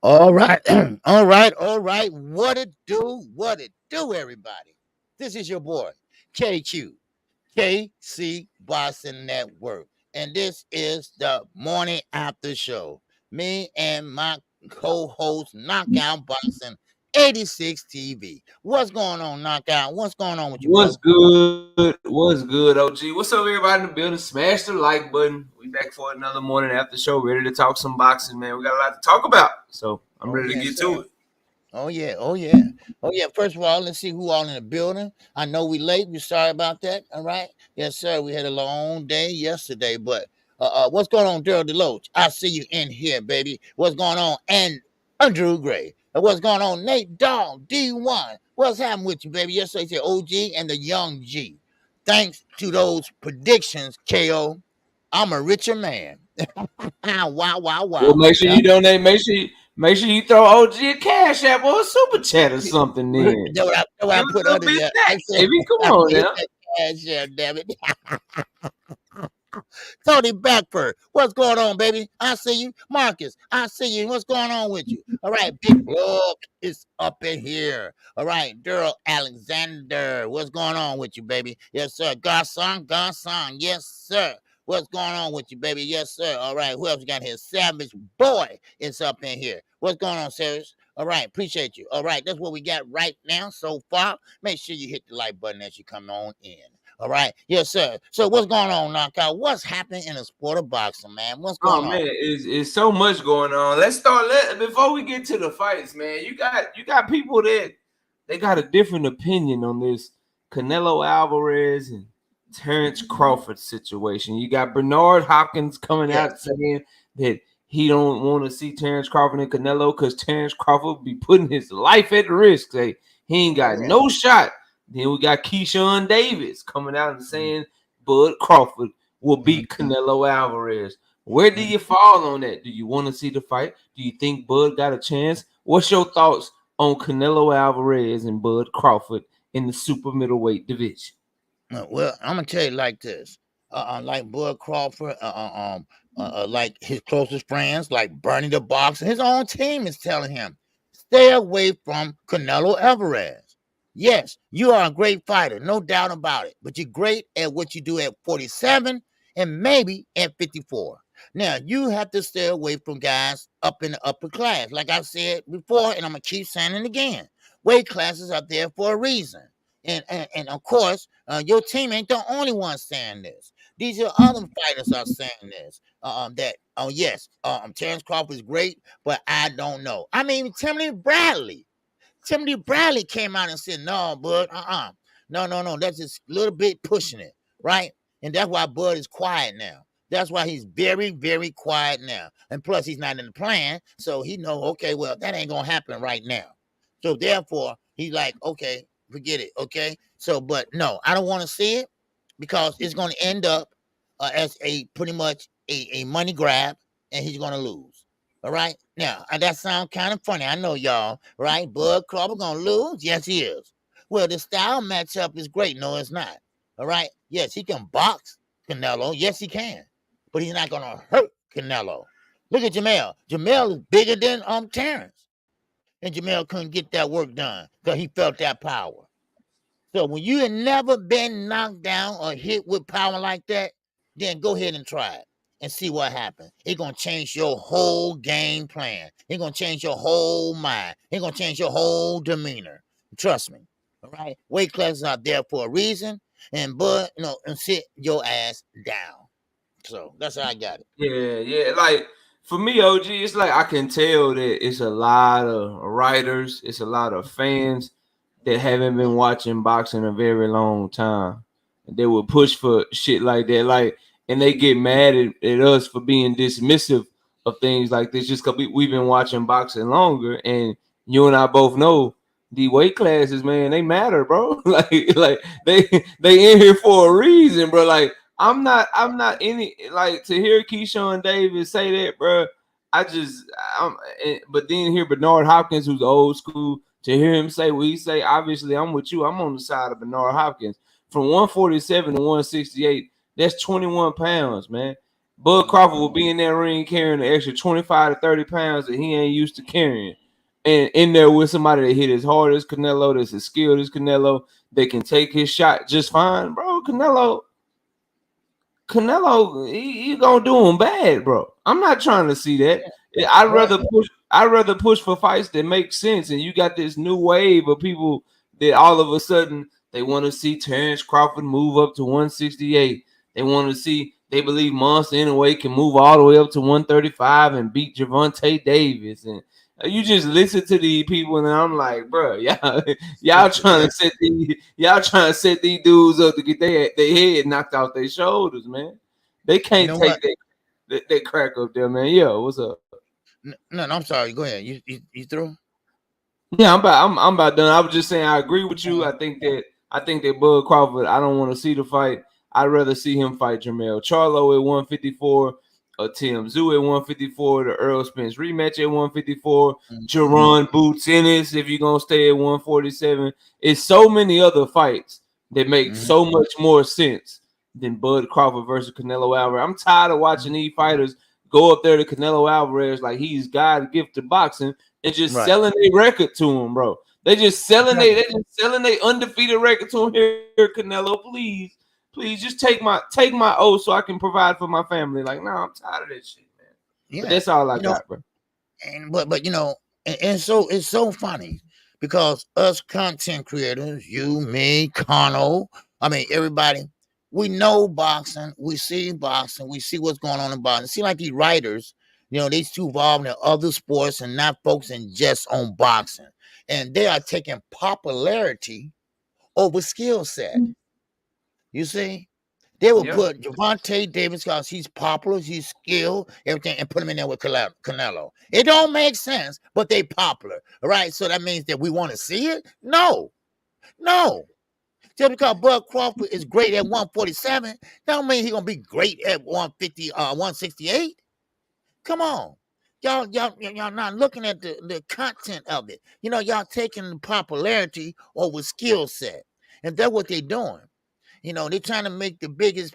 All right, all right. What it do, everybody? This is your boy, KQKC Boxing Network, and this is the morning after show. Me and my co-host, Knockout Boxing 86 TV. What's going on, Knockout? What's going on with you, What's brother? good? What's good, OG? What's up, everybody in the building? Smash the like button. We back for another morning after show, ready to talk some boxing, man. We got a lot to talk about, so I'm ready Oh to get yes, to it. sir. Oh yeah, oh yeah, oh yeah. First of all, let's see who all in the building. I know we late. We sorry about that. All right, yes sir. We had a long day yesterday, but what's going on, Daryl Deloach? I see you in here, baby. What's going on? And Andrew Gray. What's going on, Nate Dog D1? What's happening with you, baby? Yes, I say OG and the Young G. Thanks to those predictions, KO, I'm a richer man. Wow, wow, Well, wow. make sure you donate. Make sure you throw OG a cash app or a super chat or something. Then That's what I give us put a little under bit there. I snack, said, baby. Come I on hit now. that cash out, damn it. Tony Backford, what's going on, baby? I see you. Marcus, I see you. What's going on with you? All right, Big Block is up in here. All right, Daryl Alexander, what's going on with you, baby? Yes, sir. Garson, yes, sir. What's going on with you, baby? Yes, sir. All right, who else we got here? Savage Boy is up in here. What's going on, Savage? All right, appreciate you. All right, that's what we got right now so far. Make sure you hit the like button as you come on in. All right. Yes, sir. So what's going on, Knockout? What's happening in the sport of boxing, man? What's Oh going on? man, it's so much going on. Let's start. Before we get to the fights, man. You got people that they got a different opinion on this Canelo Alvarez and Terrence Crawford situation. You got Bernard Hopkins coming Yes. out saying that he don't want to see Terrence Crawford and Canelo because Terrence Crawford be putting his life at risk. Say he ain't got Correct. no shot. Then we got Keyshawn Davis coming out and saying Bud Crawford will beat Mm-hmm. Canelo Alvarez. Where do you fall on that? Do you want to see the fight? Do you think Bud got a chance? What's your thoughts on Canelo Alvarez and Bud Crawford in the super middleweight division? Well, I'm gonna tell you like this. Like Bud Crawford, like his closest friends, like Bernie the Boxer, his own team is telling him, stay away from Canelo Alvarez. Yes, you are a great fighter, no doubt about it. But you're great at what you do at 47 and maybe at 54. Now you have to stay away from guys up in the upper class. Like I said before, and I'm gonna keep saying it again. Weight classes are there for a reason. And of course, your team ain't the only one saying this. These are other fighters are saying this. That yes, Terrence Crawford is great, but I don't know. I mean, Timothy Bradley came out and said, "No, Bud, no, that's just a little bit pushing it, right?" And that's why Bud is quiet now. That's why he's very, very quiet now. And plus, he's not in the plan, so he know, okay, well, that ain't gonna happen right now. So therefore, he's like, okay, forget it, okay. So, but no, I don't want to see it because it's gonna end up as a pretty much a money grab, and he's gonna lose. All right. Now, that sounds kind of funny. I know y'all, right? Bud Crawford gonna lose? Yes, he is. Well, the style matchup is great. No, it's not. All right. Yes, he can box Canelo. Yes, he can. But he's not gonna hurt Canelo. Look at Jamel. Jamel is bigger than Terrence. And Jamel couldn't get that work done because he felt that power. So when you had never been knocked down or hit with power like that, then go ahead and try it and see what happens. It's gonna change your whole game plan. It's gonna change your whole mind. It's gonna change your whole demeanor. Trust me. All right. Weight classes are there for a reason. And and sit your ass down. So that's how I got it. Yeah. Like for me, OG, it's like I can tell that it's a lot of writers, it's a lot of fans that haven't been watching boxing a very long time. They would push for shit like that, like, and they get mad at us for being dismissive of things like this just because we've been watching boxing longer. And you and I both know the weight classes, man, they matter, bro. like they in here for a reason, bro. Like I'm not any like to hear Keyshawn Davis say that, bro. I just, but then hear Bernard Hopkins, who's old school, to hear him say what he say. Obviously, I'm with you. I'm on the side of Bernard Hopkins. From 147 to 168, that's 21 pounds, man. Bud Crawford will be in that ring carrying an extra 25 to 30 pounds that he ain't used to carrying. And in there with somebody that hit as hard as Canelo, that's as skilled as Canelo, they can take his shot just fine, bro. Canelo, he gonna do him bad, bro. I'm not trying to see that. I'd Right. rather push. I'd rather push for fights that make sense. And you got this new wave of people that all of a sudden they want to see Terrence Crawford move up to 168. They want to see. They believe Monster anyway can move all the way up to 135 and beat Gervonta Davis. And you just listen to these people, and I'm like, bro, y'all trying to set these dudes up to get their head knocked out their shoulders, man. They You can't know take what? that crack up there, man. Yo, what's up? No, I'm sorry. Go ahead. You through? Yeah, I'm about done. I was just saying I agree with you. Uh, I think that Bud Crawford, I don't want to see the fight. I'd rather see him fight Jermell Charlo at 154, Tim Zoo at 154, the Earl Spence rematch at 154, mm-hmm. Jerron Boots Ennis if you're gonna stay at 147. It's so many other fights that make Mm-hmm. so much more sense than Bud Crawford versus Canelo Alvarez. I'm tired of watching these fighters go up there to Canelo Alvarez like he's God gifted boxing and just Right. selling their record to him, bro. They Exactly. just selling their undefeated record to him. Here, Canelo, please just take my oath so I can provide for my family. Like, nah, I'm tired of that shit, man. But Yeah. that's all I You know, got, bro. and but and so it's so funny because us content creators, you, me, Kano, I mean everybody, we know boxing, we see boxing, we see what's going on in boxing. It seems like these writers, they too involved in other sports and not focusing just on boxing. And they are taking popularity over skill set. You see? They will Yeah, put Gervonta Davis because he's popular, he's skilled, everything, and put him in there with Canelo. It don't make sense, but they popular. All right. So that means that we want to see it? No, no. Just because Bud Crawford is great at 147, that don't mean he's gonna be great at 150, 168. Come on. Y'all not looking at the content of it. Y'all taking the popularity over skill set. And that's what they're doing. They're trying to make the biggest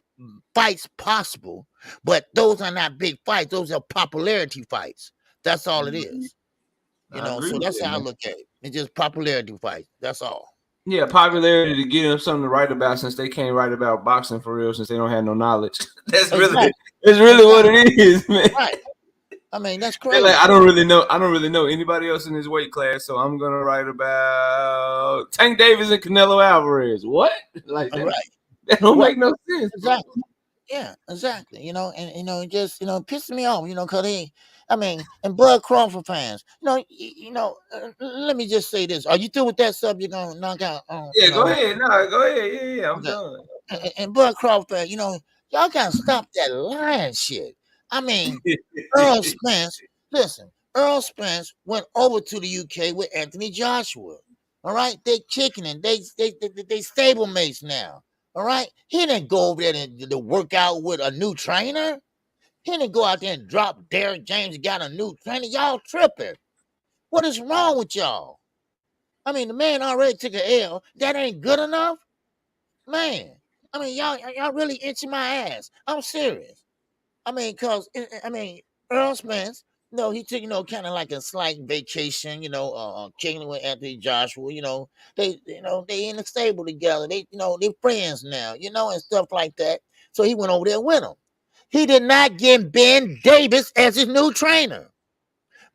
fights possible, but those are not big fights. Those are popularity fights. That's all it is. I agree So with that's that, how I man. look at it. It's just popularity fights. That's all. Yeah, popularity to get them something to write about since they can't write about boxing for real since they don't have no knowledge. Exactly. That's really what Exactly. it is, man. Right. I mean, that's They're like, crazy. I don't really know anybody else in this weight class, so I'm gonna write about Tank Davis and Canelo Alvarez. What? Like All right. that don't Right. make no sense, bro. Exactly. Yeah, exactly. And it just pisses me off. Cause I mean, and Bud Crawford fans. Let me just say this: are you through with that subject on knockout? Yeah, go ahead. No, go ahead. Yeah, I'm Okay. done. And Bud Crawford fans, y'all gotta stop that lying shit. I mean, Earl Spence. Listen, Earl Spence went over to the UK with Anthony Joshua. All right, they kicking it. They stablemates now. All right, he didn't go over there to work out with a new trainer. He didn't go out there and drop Derrick James and got a new trainer. Y'all tripping. What is wrong with y'all? I mean, the man already took a L. That ain't good enough, man. I mean, y'all really itching my ass. I'm serious. I mean, Earl Spence, he took, kind of like a slight vacation, kicking with Anthony Joshua, they in the stable together. They friends now, and stuff like that. So he went over there with him. He did not get Ben Davis as his new trainer.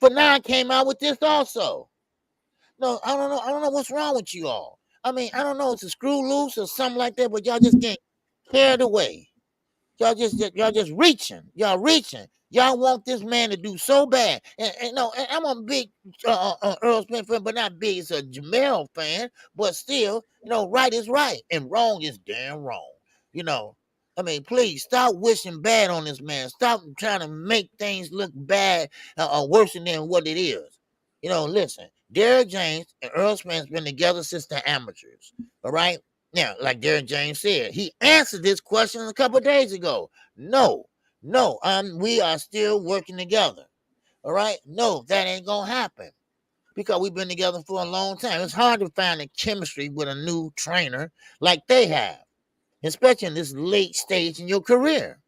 But now I came out with this also. No, I don't know. I don't know what's wrong with you all. I mean, I don't know. It's a screw loose or something like that, but y'all just getting carried away. Y'all just reaching. Y'all reaching. Y'all want this man to do so bad. And no, and I'm a big Earl Smith fan, but not big as a Jamel fan. But still, right is right and wrong is damn wrong. You know, I mean, please stop wishing bad on this man. Stop trying to make things look bad or worse than what it is. Listen, Derrick James and Earl Smith's been together since the amateurs. All right. Now, like Derrick James said, he answered this question a couple of days ago. No, no, we are still working together. All right? No, that ain't gonna happen because we've been together for a long time. It's hard to find a chemistry with a new trainer like they have, especially in this late stage in your career.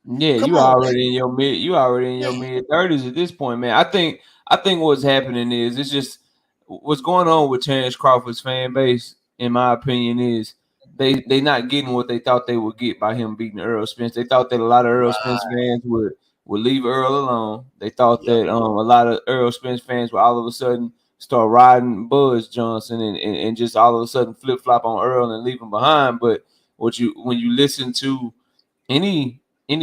Yeah, Come you on, man. already in your Yeah, mid 30s at this point, man. I think what's happening is it's just what's going on with Terrence Crawford's fan base, in my opinion, is they not getting what they thought they would get by him beating Earl Spence. They thought that a lot of Earl Spence right. fans would leave Earl alone. They thought Yep. that a lot of Earl Spence fans would all of a sudden start riding Buzz Johnson and just all of a sudden flip flop on Earl and leave him behind. But when you listen to any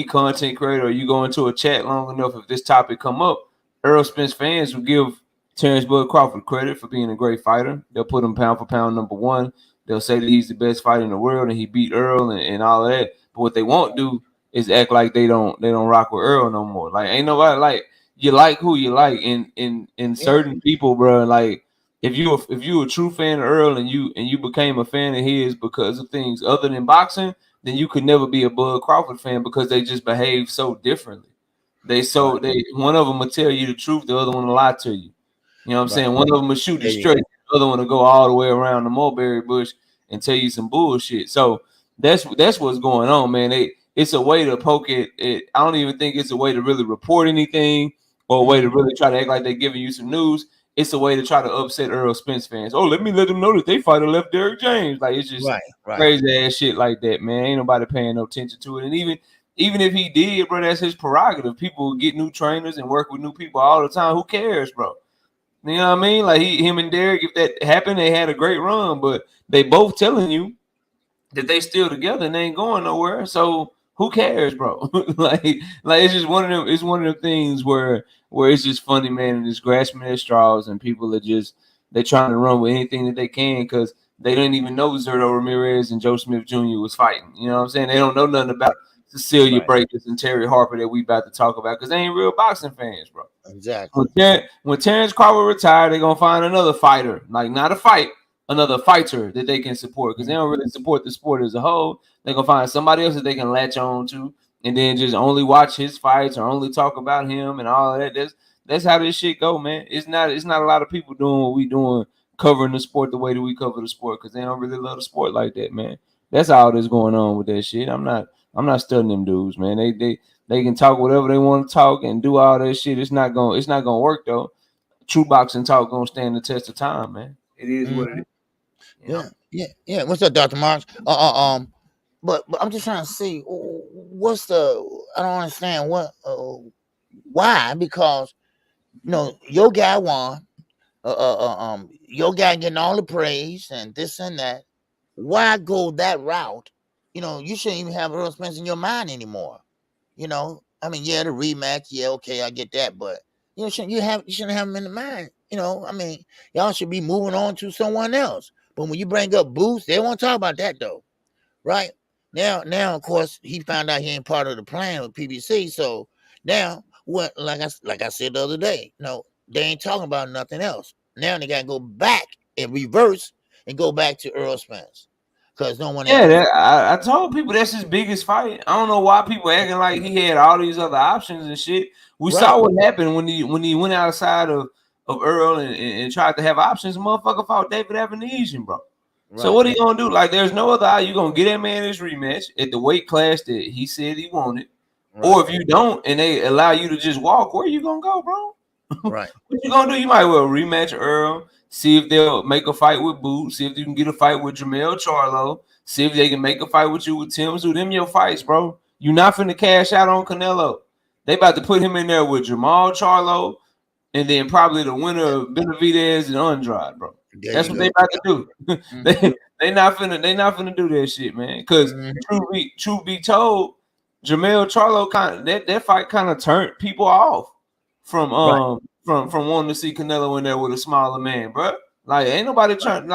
content creator, or you go into a chat long enough, if this topic come up, Earl Spence fans will give Terrence Bud Crawford credit for being a great fighter. They'll put him pound for pound number one. They'll say that he's the best fighter in the world and he beat Earl and all of that. But what they won't do is act like they don't rock with Earl no more. Like ain't nobody like you like who you like in Yeah. certain people, bro. Like if you a true fan of Earl and you became a fan of his because of things other than boxing, then you could never be a Bud Crawford fan because they just behave so differently. Right. They one of them will tell you the truth, the other one will lie to you. You know what I'm Right. saying? One of them will shoot you There you straight, go. the other one will go all the way around the mulberry bush and tell you some bullshit. So that's what's going on, man. It's a way to poke it. I don't even think it's a way to really report anything or a way to Mhm. really try to act like they're giving you some news. It's a way to try to upset Earl Spence fans. Oh, let me let them know that they fighter left Derrick James. Like it's just Right. Right. crazy ass shit like that, man. Ain't nobody paying no attention to it. And even if he did, bro, that's his prerogative. People get new trainers and work with new people all the time. Who cares, bro? You know what I mean? Like him and Derrick, if that happened, they had a great run, but they both telling you that they still together and they ain't going nowhere. So who cares, bro? like it's just one of them. It's one of them things where it's just funny, man, and it's grasping at straws, and people are just they trying to run with anything that they can because they didn't even know Zerto Ramirez and Joe Smith Jr. was fighting. You know what I'm saying? They don't know nothing about Cecilia Right. Breakers and Terry Harper that we about to talk about because they ain't real boxing fans, bro. Exactly. When Terrence Crawford retire, they're gonna find another fighter, like not a fight, another fighter that they can support because they don't really support the sport as a whole. They're gonna find somebody else that they can latch on to, and then just only watch his fights or only talk about him and all of that. That's how this shit go, man. It's not a lot of people doing what we doing, covering the sport the way that we cover the sport because they don't really love the sport like that, man. That's all that's going on with that shit. I'm not studying them dudes, man. They can talk whatever they want to talk and do all that shit. It's not gonna work though. True boxing talk gonna stand the test of time, man. It is what it Mhm. is. You know? Yeah. Yeah. Yeah. What's up, Dr. Marks? But I'm just trying to see what's the. I don't understand why, because your guy won. Your guy getting all the praise and this and that. Why go that route? You shouldn't even have Earl Spence in your mind anymore. I mean, yeah, the rematch, yeah, okay, I get that, but you shouldn't have him in the mind. I mean, y'all should be moving on to someone else. But when you bring up Booth, they won't talk about that though, right? Now, of course, he found out he ain't part of the plan with PBC. So now, what? Like I said the other day, they ain't talking about nothing else. Now they gotta go back and reverse and go back to Earl Spence because no one Yeah, else. I told people that's his biggest fight. I don't know why people acting like he had all these other options and shit. We Right, saw what happened when he went outside of Earl and tried to have options. Motherfucker fought David Avenesian, bro. So right, what are you gonna do? Like, there's no other eye. You gonna get that man his rematch at the weight class that he said he wanted, or right, if you don't, and they allow you to just walk, where you gonna go, bro? right, What you gonna do? You might well rematch Earl. See if they'll make a fight with Boots. See if you can get a fight with Jamel Charlo. See if they can make a fight with you with Tim. So them your fights, bro. You not finna cash out on Canelo. They about to put him in there with Jamal Charlo and then probably the winner yeah, of Benavidez and Andrade, bro. there That's you what they go. about to do. Hmm. they not finna do that shit, man. Cause Hmm. truth be told, Jamel Charlo kind of that fight kind of turned people off from Right, wanting to see Canelo in there with a smaller man, bro. Like ain't nobody trying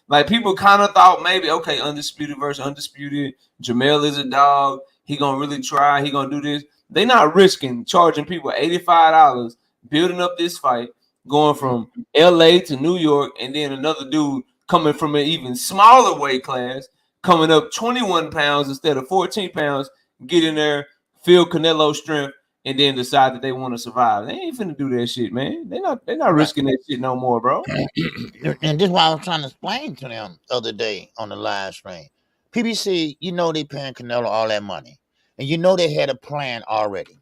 like people kind of thought maybe okay, undisputed versus undisputed. Jamel is a dog. He gonna really try. He gonna do this. They not risking charging people $85, building up this fight, going mm, from LA to New York, and then another dude coming from an even smaller weight class, coming up 21 pounds instead of 14 pounds, get in there, feel Canelo's strength, and then decide that they want to survive. They ain't finna do that shit, man. They're not right. risking that shit no more, bro. And this is why I was trying to explain to them the other day on the live stream. PBC, they paying Canelo all that money. and you know they had a plan already.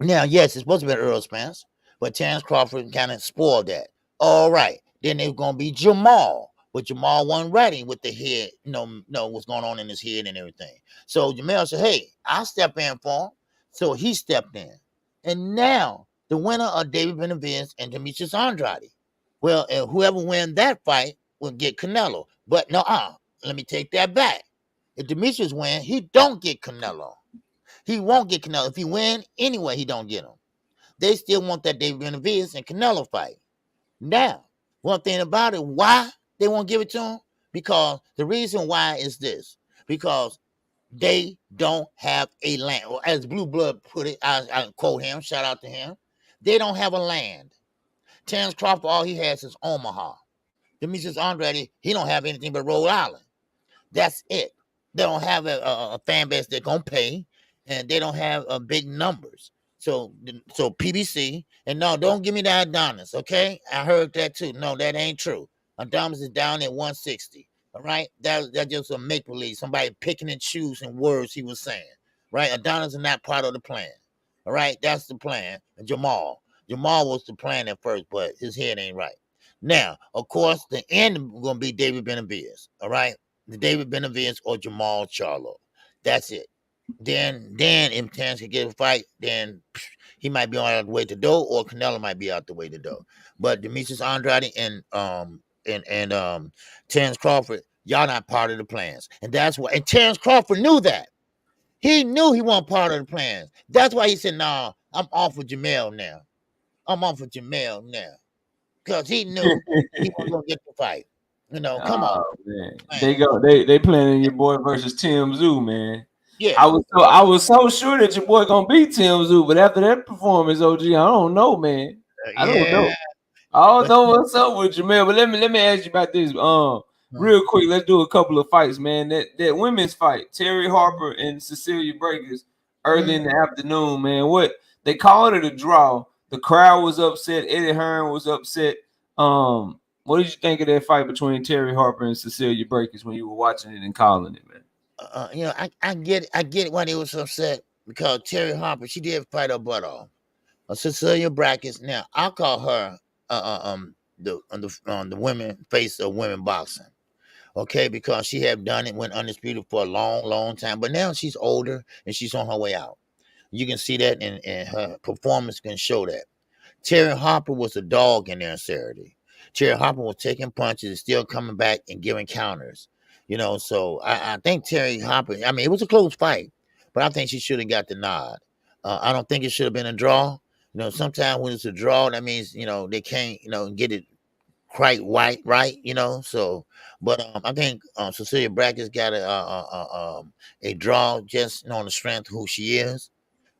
Now, yes, it's supposed to be Earl Spence, but Terence Crawford kind of spoiled that. All right, then there's gonna be Jamal, but Jamal wasn't ready with the head, know what's going on in his head and everything. So Jamal said, "Hey, I'll step in for him." So he stepped in, and now the winner of David Benavidez and Demetrius Andrade. Well, whoever wins that fight will get Canelo. But no, let me take that back. If Demetrius wins, he don't get Canelo. He won't get Canelo. If he win anyway, he don't get him. They still want that David Benavidez and Canelo fight. Now, one thing about it, why they won't give it to him? Because the reason why is this. Because they don't have a land. Or as Blue Blood put it, I quote him, shout out to him. They don't have a land. Terence Crawford, all he has is Omaha. Demetrius Andrade, he don't have anything but Rhode Island. That's it. They don't have a fan base they're gonna pay, and they don't have big numbers. So PBC, and no, don't give me that Adonis, okay? I heard that too. No, that ain't true. Adonis is down at 160. All right, that's just a make believe. Somebody picking and choosing words he was saying. Right, Adonis is not part of the plan. All right, that's the plan. And Jamal was the plan at first, but his head ain't right. Now, of course, the end is gonna be David Benavidez. All right. The David Benavidez or Jamal Charlo. That's it. Then if Terence can get a fight, then he might be on the way to door, or Canelo might be out the way to door. But Demetrius Andrade and Terence Crawford, y'all not part of the plans. And that's why, and Terence Crawford knew that. He knew he wasn't part of the plans. That's why he said, "Nah, I'm off with Jamel now. I'm off with Jamel now." Because he knew he wasn't gonna get the fight. Come on. Man. They planning your boy versus Tim Zoo, man. Yeah. I was so sure that your boy gonna beat Tim Zoo, but after that performance, OG, I don't know, man. I don't know. I don't know what's up with Jamel, but let me ask you about this. Real quick, let's do a couple of fights, man. That women's fight, Terry Harper and Cecilia Breakers, early in the afternoon, man. What they called it a draw. The crowd was upset. Eddie Hearn was upset. What did you think of that fight between Terry Harper and Cecilia Breakers when you were watching it and calling it, man? I get it why they was upset, because Terry Harper, she did fight her butt off. Cecilia Breakers, now I'll call her the women face of women boxing. Okay, because she had done it, went undisputed for a long time, but now she's older and she's on her way out. You can see that, and her performance can show that. Terry Harper was a dog in there Saturday. Terry Harper was taking punches and still coming back and giving counters. So I think Terry Harper, I mean, it was a close fight, but I think she should have got the nod. I don't think it should have been a draw. Sometimes when it's a draw, that means, they can't, get it quite right, So, but I think Cecilia Brackett's got a draw just on the strength of who she is.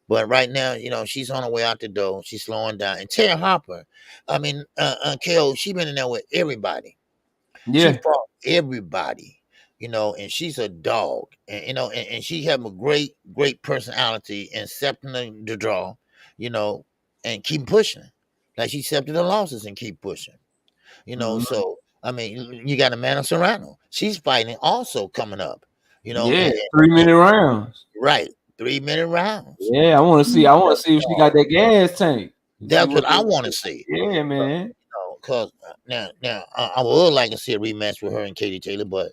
But right now, she's on her way out the door. She's slowing down. And Terry Harper, I mean, KO, she been in there with everybody. Yeah. She fought everybody, and she's a dog. And, and she have a great personality and accepting the draw, and keep pushing. Like she accepted the losses and keep pushing. So, I mean, you got Amanda Serrano. She's fighting also coming up, Yeah, 3-minute rounds. Right. 3-minute rounds. Yeah, I want to see if she got that gas tank. That's what I want to see. Yeah, man. Because now I would like to see a rematch with her and Katie Taylor, but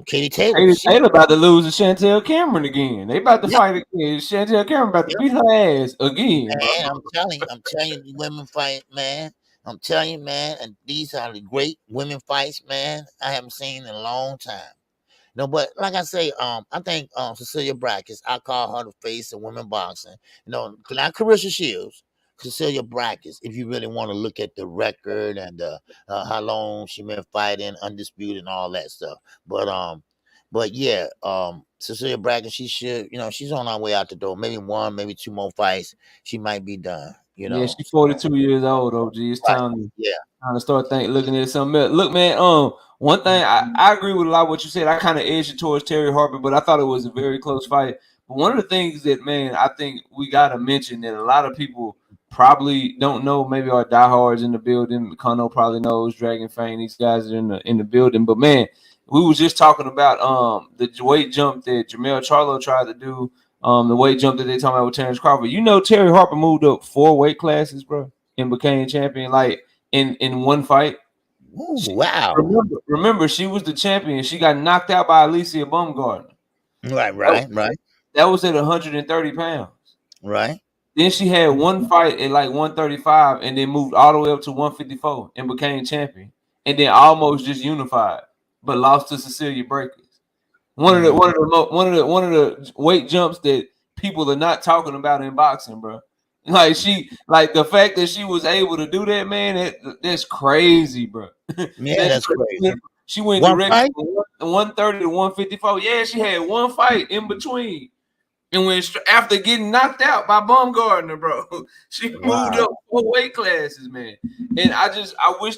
Katie Taylor about to lose to Chantel Cameron again. They about to fight again. Chantel Cameron about to beat her ass again. Man, I'm telling you, the women fight, man. I'm telling you, man, and these are the great women fights, man, I haven't seen in a long time. But like I say, I think Cecilia Brackets, I call her the face of women boxing. Not Carissa Shields, Cecilia Brackets. If you really want to look at the record and how long she been fighting, undisputed, and all that stuff. But yeah, Cecilia Brackets, she should, she's on her way out the door. Maybe one, maybe two more fights, she might be done. Yeah, she's 42 years old, OG. It's time to start looking at something else. Look, man, one thing I agree with a lot of what you said. I kind of edged it towards Terry Harper, but I thought it was a very close fight. But one of the things that, man, I think we gotta mention that a lot of people probably don't know, maybe our diehards in the building. Kano probably knows, Dragon Fang, these guys are in the building. But man, we was just talking about the weight jump that Jamel Charlo tried to do The weight jump that they talking about with Terrence Crawford. You know, Terry Harper moved up 4 weight classes, bro, and became champion like in one fight. Ooh, wow. Remember, she was the champion. She got knocked out by Alicia Baumgardner. Right. That was at 130 pounds. Right. Then she had one fight at like 135, and then moved all the way up to 154 and became champion. And then almost just unified, but lost to Cecilia Breakers. One of the weight jumps that people are not talking about in boxing, bro. Like the fact that she was able to do that, man, that's crazy, bro. Yeah, that's crazy. She went One direct fight? from 130 to 154. Yeah, she had one fight in between. And when after getting knocked out by Baumgardner, bro, she moved up 4 weight classes, man. And I wish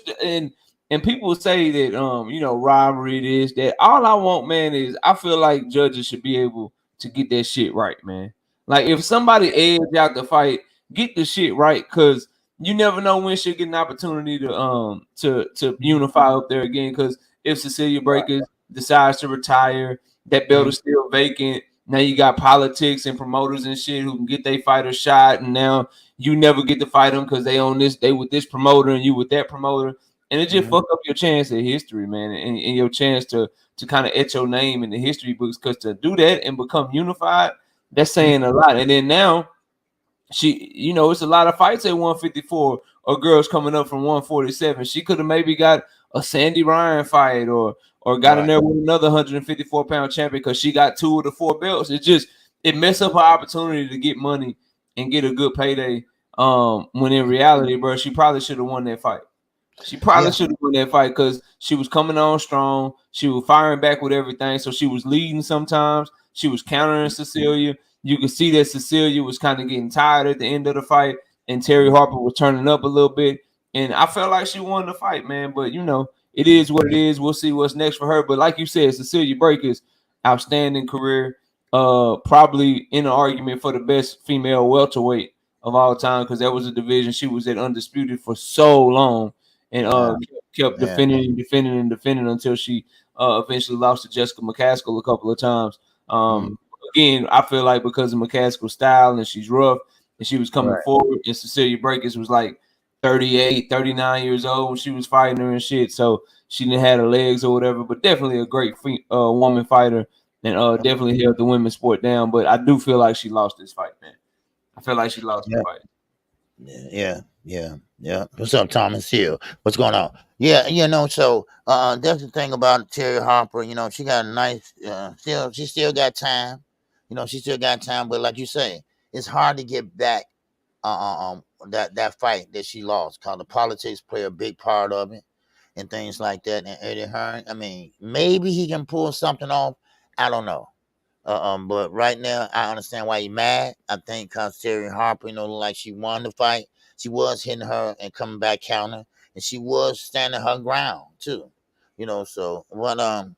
and people say that robbery this, that. All I want, man, is I feel like judges should be able to get that shit right, man. Like if somebody edged out the fight, get the shit right, because you never know when she'll get an opportunity to unify up there again. Because if Cecilia Breakers decides to retire, that belt is still vacant. Now you got politics and promoters and shit who can get their fighter shot, and now you never get to fight them because they with this promoter and you with that promoter, and it just fuck up your chance at history, man, and your chance to kind of etch your name in the history books. Because to do that and become unified, that's saying a lot. And then now it's a lot of fights at 154 or girls coming up from 147. She could have maybe got a Sandy Ryan fight or got in there with another 154-pound champion because she got 2 of the 4 belts. It messed up her opportunity to get money and get a good payday. When in reality, bro, she probably should have won that fight. She probably should have won that fight because she was coming on strong. She was firing back with everything. So she was leading sometimes. She was countering Cecilia. You could see that Cecilia was kind of getting tired at the end of the fight, and Terry Harper was turning up a little bit. And I felt like she won the fight, man. But, it is what it is. We'll see what's next for her. But like you said, Cecilia Breakers, outstanding career. Probably in an argument for the best female welterweight of all time, because that was a division she was at undisputed for so long, and kept defending until she eventually lost to Jessica McCaskill a couple of times. Again, I feel like because of McCaskill's style and she's rough and she was coming forward, and Cecilia Breakers was like 38, 39 years old when she was fighting her and shit. So she didn't have her legs or whatever, but definitely a great woman fighter, and definitely held the women's sport down. But I do feel like she lost this fight, man. I feel like she lost the fight. Yeah. What's up, Thomas Hill? What's going on? Yeah, so that's the thing about Terry Harper. She got a nice, she still got time. She still got time, but like you say, it's hard to get back that fight that she lost, because the politics play a big part of it and things like that. And Eddie Hearn, I mean, maybe he can pull something off. I don't know. But right now, I understand why he's mad. I think because Terry Harper, like she won the fight. She was hitting her and coming back counter, and she was standing her ground too. So the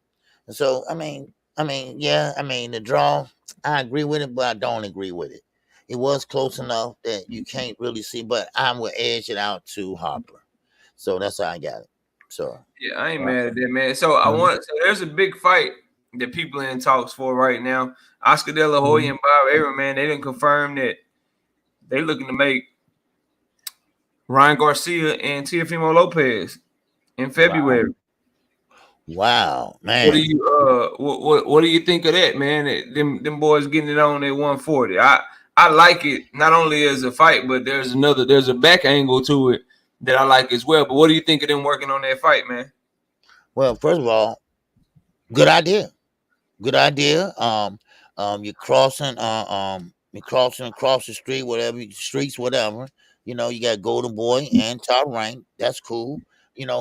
draw, I agree with it, but I don't agree with it. It was close enough that you can't really see, but I will edge it out to Harper. So that's how I got it. So yeah, I ain't mad at that, man. So there's a big fight that people in talks for right now. Oscar De La Hoya and Bob Arum, man, they didn't confirm that they looking to make Ryan Garcia and Teofimo Lopez in February. Wow, man. What do you think of that, man? Them boys getting it on at 140. I like it not only as a fight, but there's a back angle to it that I like as well. But what do you think of them working on that fight, man? Well, first of all, good idea. You're crossing across the street, whatever. You got Golden Boy and Top Rank. That's cool.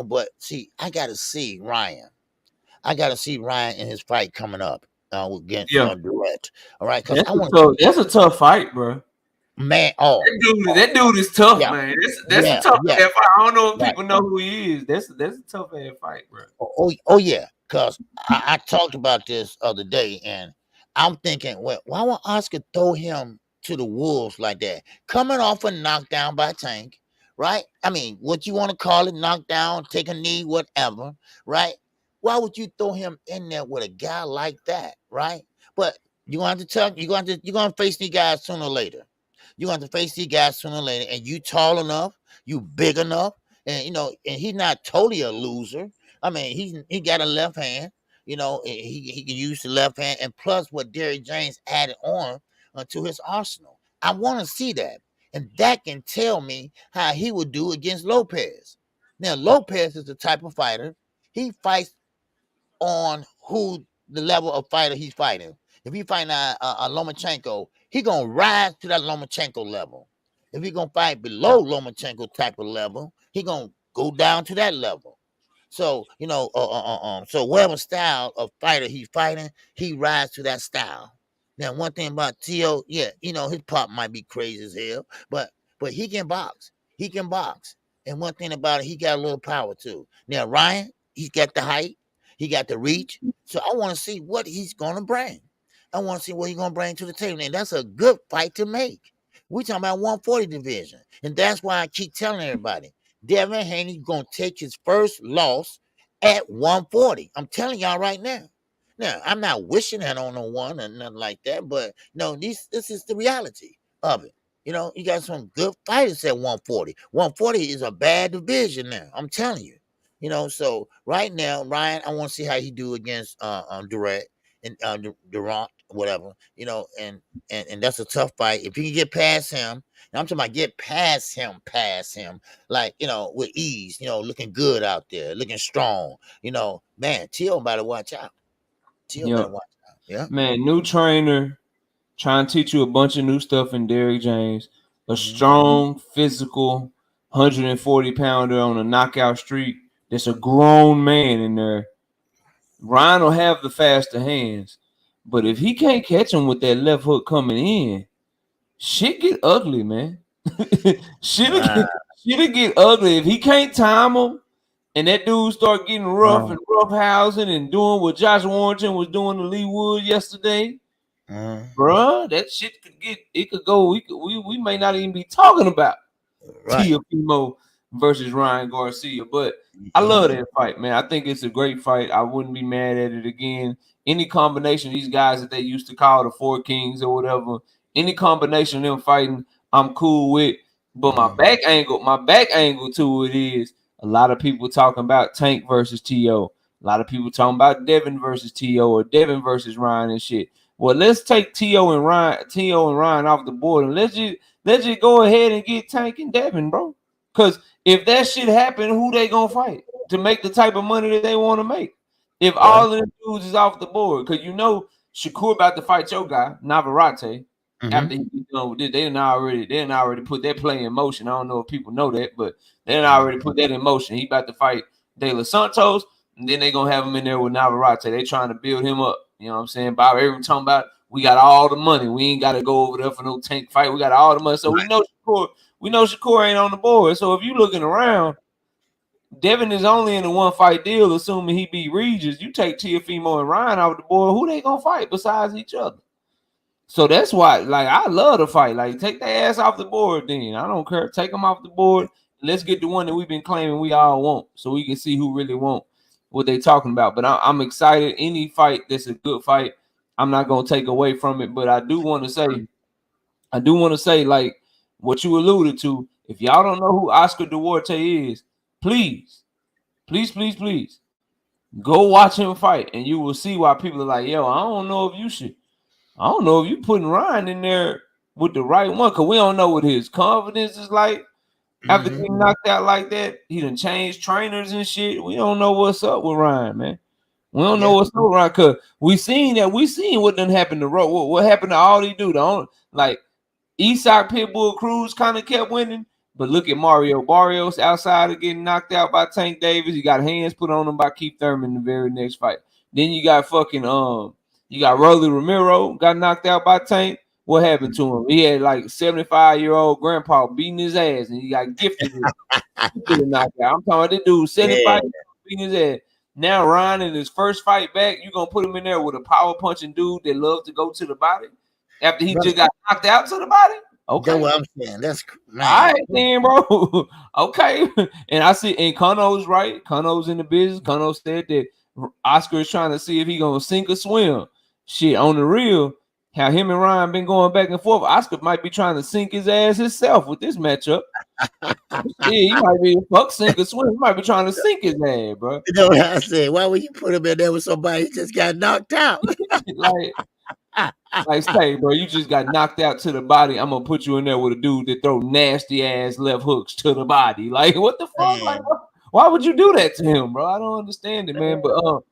But see, I gotta see Ryan. In his fight coming up against Durant. All right, because that's a tough fight, bro. Man, that dude is tough, man. That's a tough fight. I don't know if people know who he is. That's a tough ass fight, bro. Oh yeah, because I talked about this other day, and I'm thinking, well, why would Oscar throw him to the wolves like that? Coming off a knockdown by Tank, right? I mean, what you want to call it, knockdown, take a knee, whatever, right? Why would you throw him in there with a guy like that, right? But You're gonna have to talk. You're gonna face these guys sooner or later. You're gonna have to face these guys sooner or later. And you tall enough, you big enough, and and he's not totally a loser. I mean, he got a left hand. And he can use the left hand, and plus what Derrick James added on to his arsenal. I want to see that, and that can tell me how he would do against Lopez. Now, Lopez is the type of fighter he fights on who the level of fighter he's fighting. If he fighting a Lomachenko, he gonna rise to that Lomachenko level. If he gonna fight below Lomachenko type of level, he gonna go down to that level. So so whatever style of fighter he's fighting, he rise to that style. Now, one thing about Tio, yeah, his pop might be crazy as hell, but he can box. He can box. And one thing about it, he got a little power too. Now, Ryan, he's got the height, he got the reach. So I want to see what he's gonna bring. I want to see what he's gonna bring to the table. And that's a good fight to make. We're talking about 140 division. And that's why I keep telling everybody. Devon Haney gonna take his first loss at 140. I'm telling y'all right now. Now, I'm not wishing that on no one or nothing like that, but no, this is the reality of it. You got some good fighters at 140. 140 is a bad division now. I'm telling you. So right now, Ryan, I want to see how he do against Durant and Durant, whatever. And that's a tough fight. If he can get past him, and I'm talking about get past him, like with ease, looking good out there, looking strong. Man, Tio better watch out. Tio better watch out. Yeah. Man, new trainer trying to teach you a bunch of new stuff in Derrick James. A strong, physical, 140-pounder on a knockout streak. There's a grown man in there. Ryan will have the faster hands, but if he can't catch him with that left hook coming in, shit get ugly, man. Shit'll get ugly if he can't time him, and that dude start getting rough and roughhousing and doing what Josh Warrington was doing to Lee Wood yesterday. Bruh, that shit could go. We may not even be talking about Teofimo versus Ryan Garcia, but I love that fight, man. I think it's a great fight. I wouldn't be mad at it again. Any combination of these guys that they used to call the Four Kings or whatever, any combination of them fighting, I'm cool with. But my back angle to it is a lot of people talking about Tank versus T.O. A lot of people talking about Devon versus T.O. or Devon versus Ryan and shit. Well, let's take T.O. and Ryan off the board, and let's just go ahead and get Tank and Devon, bro. Because if that shit happen, who they gonna fight to make the type of money that they want to make? If all of the dudes is off the board, because Shakur about to fight your guy, Navarrete. After he done with it, they didn't already put that play in motion. I don't know if people know that, but they didn't already put that in motion. He about to fight De Los Santos, and then they gonna have him in there with Navarrete. They trying to build him up. You know what I'm saying? Bob Arum talking about we got all the money. We ain't got to go over there for no Tank fight. We got all the money, so we know Shakur ain't on the board. So if you looking around, Devon is only in a one fight deal, assuming he beat Regis. You take Teofimo and Ryan off the board, who they gonna fight besides each other? So that's why, I love the fight. Take their ass off the board then. I don't care. Take them off the board. Let's get the one that we've been claiming we all want so we can see who really want what they talking about. But I'm excited. Any fight that's a good fight, I'm not going to take away from it. But I do want to say, like what you alluded to, if y'all don't know who Oscar Duarte is, please, go watch him fight. And you will see why people are like, yo, I don't know if you putting Ryan in there with the right one, because we don't know what his confidence is like. After getting knocked out like that, he done changed trainers and shit. We don't know what's up with Ryan, man. We don't know what's up with Ryan, because we seen what done happened to what happened to all these dudes. Isak Pitbull Cruz kind of kept winning, but look at Mario Barrios outside of getting knocked out by Tank Davis. He got hands put on him by Keith Thurman in the very next fight. Then you got you got Rolly Romero got knocked out by Tank. What happened to him? He had 75-year-old grandpa beating his ass, and he got gifted with knocked out. I'm talking about this dude 75 beating his ass. Now Ryan in his first fight back, you gonna put him in there with a power punching dude that loves to go to the body after he just got knocked out to the body? Okay, that's what I'm saying. That's man. All right, then, bro. Okay, and I see, and Kano's right. Kano's in the business. Kano said that Oscar is trying to see if he gonna sink or swim. Shit, on the real, how him and Ryan been going back and forth. Oscar might be trying to sink his ass himself with this matchup. Yeah, he might be fuck sink or swim. He might be trying to sink his ass, bro. You know what I said? Why would you put him in there with somebody who just got knocked out? like, like say, bro, you just got knocked out to the body. I'm gonna put you in there with a dude that throw nasty ass left hooks to the body. Like, what the fuck? Like, why would you do that to him, bro? I don't understand it, man. But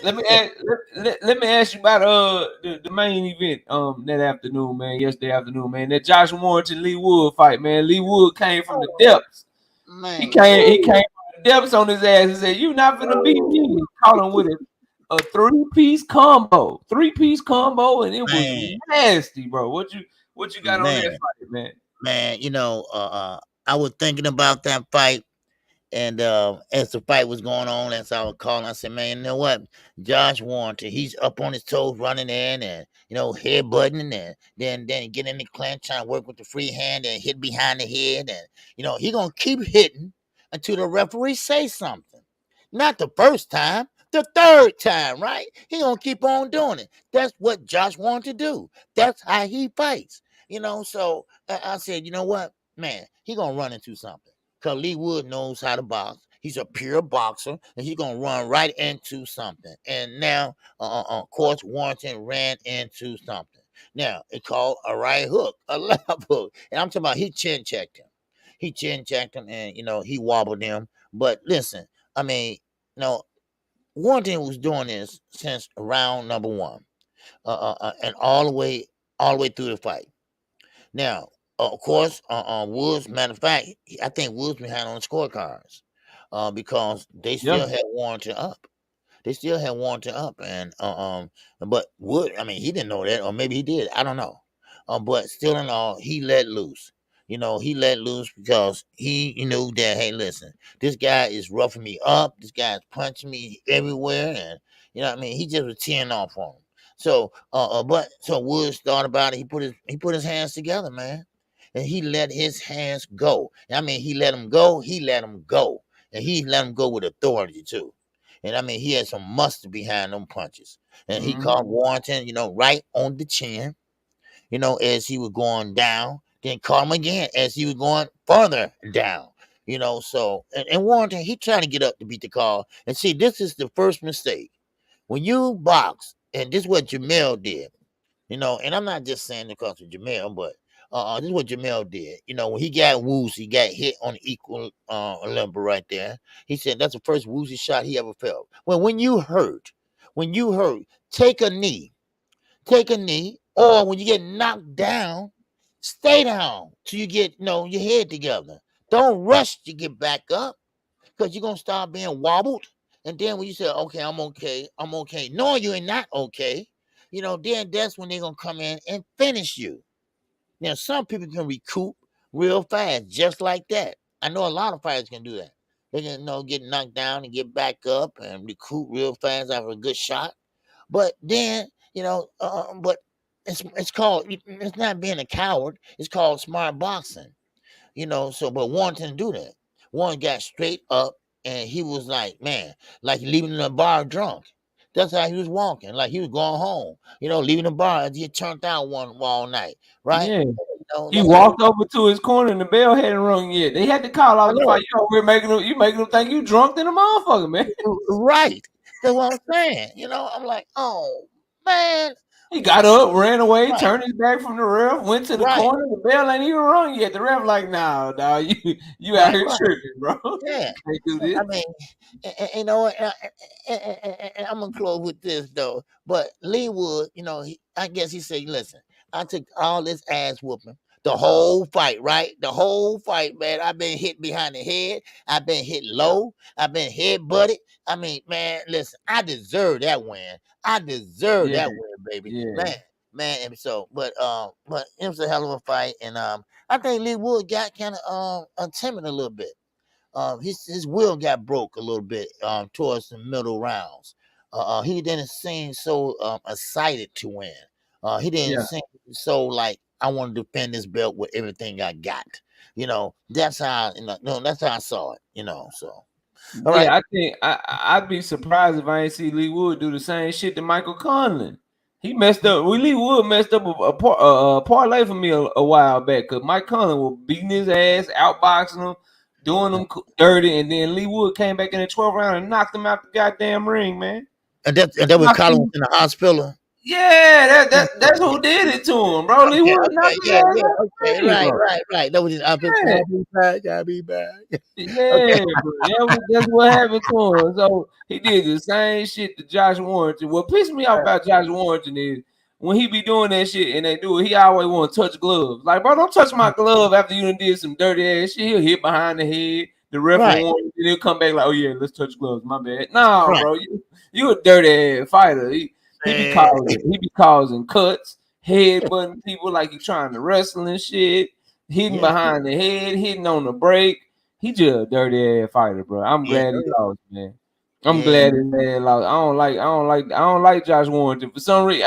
let me ask you about the main event that afternoon, man. Yesterday afternoon, man. That Josh Warrington Lee Wood fight, man. Lee Wood came from the depths. Man. He came from the depths on his ass and said, "You not gonna beat me." He caught him with a three-piece combo, and it was nasty, bro. What you got on that fight, man? Man, you know, I was thinking about that fight. And as the fight was going on, as I was calling, I said, man, you know what? Josh Warrington, he's up on his toes running in and, headbutting and then get in the clinch, trying to work with the free hand and hit behind the head. And, he going to keep hitting until the referee say something. Not the first time, the third time, right? He going to keep on doing it. That's what Josh Warrington do. That's how he fights. So I said, you know what? Man, he going to run into something. Because Lee Wood knows how to box. He's a pure boxer, and he's going to run right into something. And now, of course, Warrington ran into something. Now, it's called a right hook, a left hook. And I'm talking about he chin checked him. He chin checked him, and, he wobbled him. But listen, I mean, Warrington was doing this since round number one and all the way through the fight. Now, of course, Woods, matter of fact, I think Woods behind on the scorecards because they still had Warrington up. They still had Warrington up, and but Wood, I mean, he didn't know that, or maybe he did. I don't know. But still in all, he let loose. He let loose because he knew that, hey, listen, this guy is roughing me up. This guy is punching me everywhere, and what I mean, he just was tearing off on him. So, so Woods thought about it. He put his hands together, man, and he let his hands go. I mean, he let him go. He let him go, and he let him go with authority too. And I mean, he had some mustard behind them punches. And he caught Warrington, right on the chin, as he was going down. Then caught him again as he was going further down. So, and Warrington, he trying to get up to beat the call. And see, this is the first mistake. When you box, and this is what Jamel did, and I'm not just saying because of Jamel, but this is what Jamel did. When he got woozy, he got hit on the equal limber right there. He said that's the first woozy shot he ever felt. Well, when you hurt, take a knee, or when you get knocked down, stay down till you get your head together. Don't rush to get back up because you're gonna start being wobbled. And then when you say, okay, I'm okay, knowing you ain't not okay, then that's when they're gonna come in and finish you. Now, some people can recoup real fast, just like that. I know a lot of fighters can do that. They can, get knocked down and get back up and recoup real fast after a good shot. But then, but it's called, it's not being a coward. It's called smart boxing. But Warrington do that. Warren got straight up and he was like, man, like leaving the bar drunk. That's how he was walking, like he was going home, leaving the bar as he had turned out one all night, right? Yeah. He walked over to his corner and the bell hadn't rung yet. They had to call out the fight. You making them think you drunk than a motherfucker, man. Right. That's what I'm saying. I'm like, oh man. He got up, ran away, turned his back from the ref, went to the corner. The bell ain't even rung yet. The ref like, nah, dog, you out here tripping, bro. Yeah. Can't do this. I mean, and I'm gonna close with this though. But Lee Wood, I guess he said, listen, I took all this ass whooping. The whole fight, right? The whole fight, man. I've been hit behind the head. I've been hit low. I've been head butted. I mean, man, listen, I deserve that win. I deserve that win, baby. Yeah. Man. And so, but it was a hell of a fight, and I think Lee Wood got kind of timid a little bit. His will got broke a little bit towards the middle rounds. He didn't seem so excited to win. He didn't seem so like I want to defend this belt with everything I got. That's how that's how I saw it. So. All right. I think I'd be surprised if I ain't see Lee Wood do the same shit to Michael Conlon. He messed up. Lee Wood messed up a parlay for me a while back because Mike Conlon was beating his ass, outboxing him, doing him dirty, and then Lee Wood came back in the 12th round and knocked him out the goddamn ring, man. And that was Knocked Colin was him. in the hospital. Yeah, that's who did it to him, bro. Lee Okay, Wood knocked okay, his yeah, ass out yeah, the okay, ring, right, bro. right, right. That was just I been Yeah. I'll be back, I'll be back. Okay, Yeah, bro. That's what happened to him. So he did the same shit to Josh Warrington. What pissed me off about Josh Warrington is when he be doing that shit and they do it, he always want to touch gloves. Like, bro, don't touch my glove after you done did some dirty ass shit. He'll hit behind the head. The ref will right, warn you, then he'll come back like, oh yeah, let's touch gloves. My bad. Nah, right, bro, you a dirty ass fighter. man. He be causing cuts, head butting people like he trying to wrestle and shit, hitting Yes, behind the head, hitting on the break. He just a dirty ass fighter, bro. I'm yeah, glad he lost, man. I'm yeah, glad his man lost. I don't like Josh Warrington. For some reason,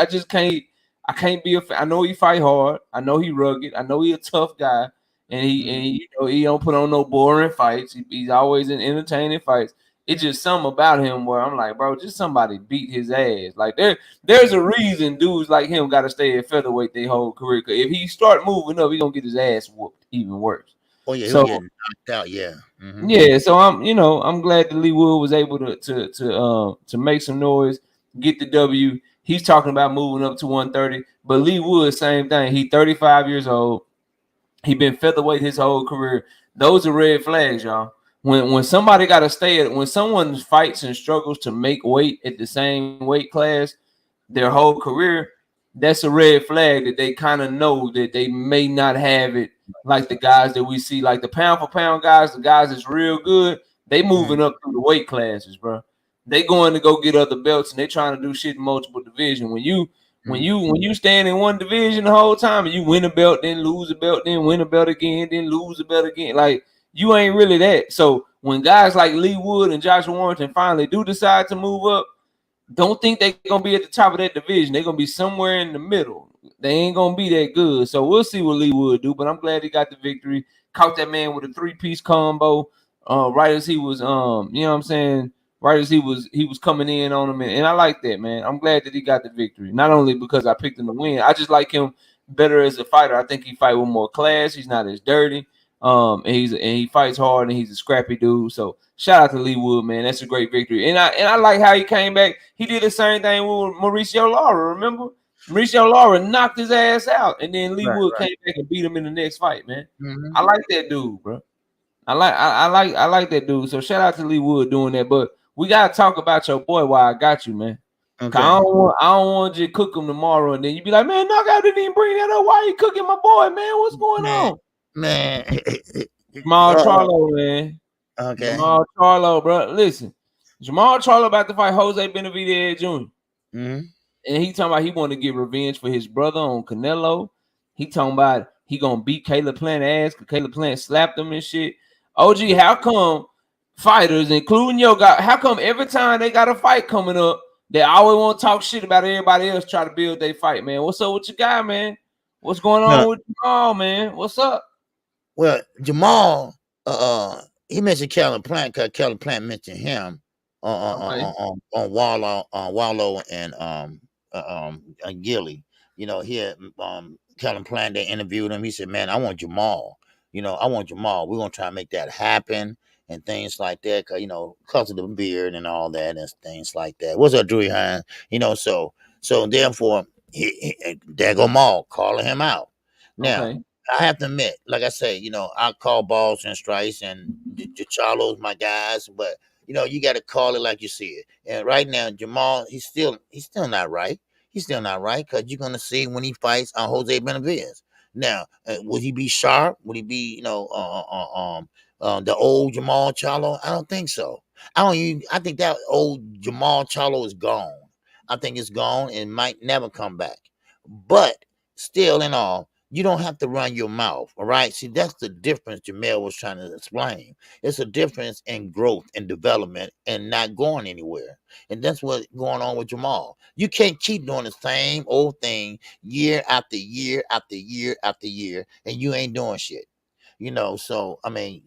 I can't be a fan. I know he fight hard. I know he rugged. I know he a tough guy. And mhm, you know he don't put on no boring fights. He's always in entertaining fights. It's just something about him where I'm like, bro, just somebody beat his ass. Like there's a reason dudes like him got to stay at featherweight their whole career. Cause if he start moving up, he gonna get his ass whooped even worse. oh yeah, he'll So get knocked out. Yeah, mm-hmm. yeah, so I'm glad that Lee Wood was able to make some noise, get the W. He's talking about moving up to 130, but Lee Wood, same thing. He 35 years old. He been featherweight his whole career. Those are red flags, y'all. When somebody got to stay at when someone fights and struggles to make weight at the same weight class their whole career, that's a red flag that they kind of know that they may not have it like the guys that we see, like the pound for pound guys, the guys that's real good, they Mm-hmm. moving up through the weight classes, bro. They going to go get other belts and they trying to do shit in multiple division. When you stand in one division the whole time and you win a belt, then lose a belt, then win a belt again, then lose a belt again, like you ain't really that. So when guys like Lee Wood and Josh Warrington finally do decide to move up, don't think they're gonna be at the top of that division. They're gonna be somewhere in the middle. They ain't gonna be that good. So we'll see what Lee Wood do. But I'm glad he got the victory. Caught that man with a 3-piece combo. Right as he was you know what I'm saying? Right as he was coming in on him. And I like that, man. I'm glad that he got the victory. Not only because I picked him to win, I just like him better as a fighter. I think he fight with more class. He's not as dirty. And he fights hard and he's a scrappy dude. So shout out to Lee Wood, man. That's a great victory. And I like how he came back. He did the same thing with Mauricio Lara. Remember, Mauricio Lara knocked his ass out, and then Lee Right, Wood right. came back and beat him in the next fight, man. I Mm-hmm. like that dude, bro. I like that dude. So shout out to Lee Wood doing that. But we gotta talk about your boy while I got you, man. 'Cause Okay, I don't want you to cook him tomorrow, and then you be like, man, Knockout didn't even bring that up. Why you cooking my boy, man? What's going man, on? man. Jamal uh, Charlo, man. okay. Jamal Charlo, bro. Listen, Jamal Charlo about to fight Jose Benavidez Jr. Mm-hmm. And he talking about he want to get revenge for his brother on Canelo. He talking about he gonna beat Caleb Plant ass because Caleb Plant slapped him and shit. OG, how come fighters, including your guy, how come every time they got a fight coming up, they always want to talk shit about everybody else try to build their fight, man? What's up with your guy, man? What's going No, on with Jamal, man? What's up? well, Jamal, he mentioned Kellen Plant because Kellen Plant mentioned him Okay. Wallow and Gilly. You know, he had Kellen Plant. They interviewed him. He said, "Man, I want Jamal. You know, I want Jamal. We're gonna try to make that happen and things like that. Cause cause of the beard and all that and things like that. What's up, Drew Hines? So therefore, there go Maul calling him out now." Okay. I have to admit, like I say, I call balls and strikes, and the Charlos my guys, but you got to call it like you see it. And right now, Jamal, he's still not right. He's still not right because you're gonna see when he fights on Jose Benavidez. Now, would he be sharp? Would he be, the old Jamal Charlo? I don't think so. I don't even. I think that old Jamal Charlo is gone. I think it's gone and might never come back. But still, in all, you don't have to run your mouth. All right. See, that's the difference Jamel was trying to explain. It's a difference in growth and development and not going anywhere. And that's what's going on with Jamal. You can't keep doing the same old thing year after year after year after year, and you ain't doing shit. So I mean,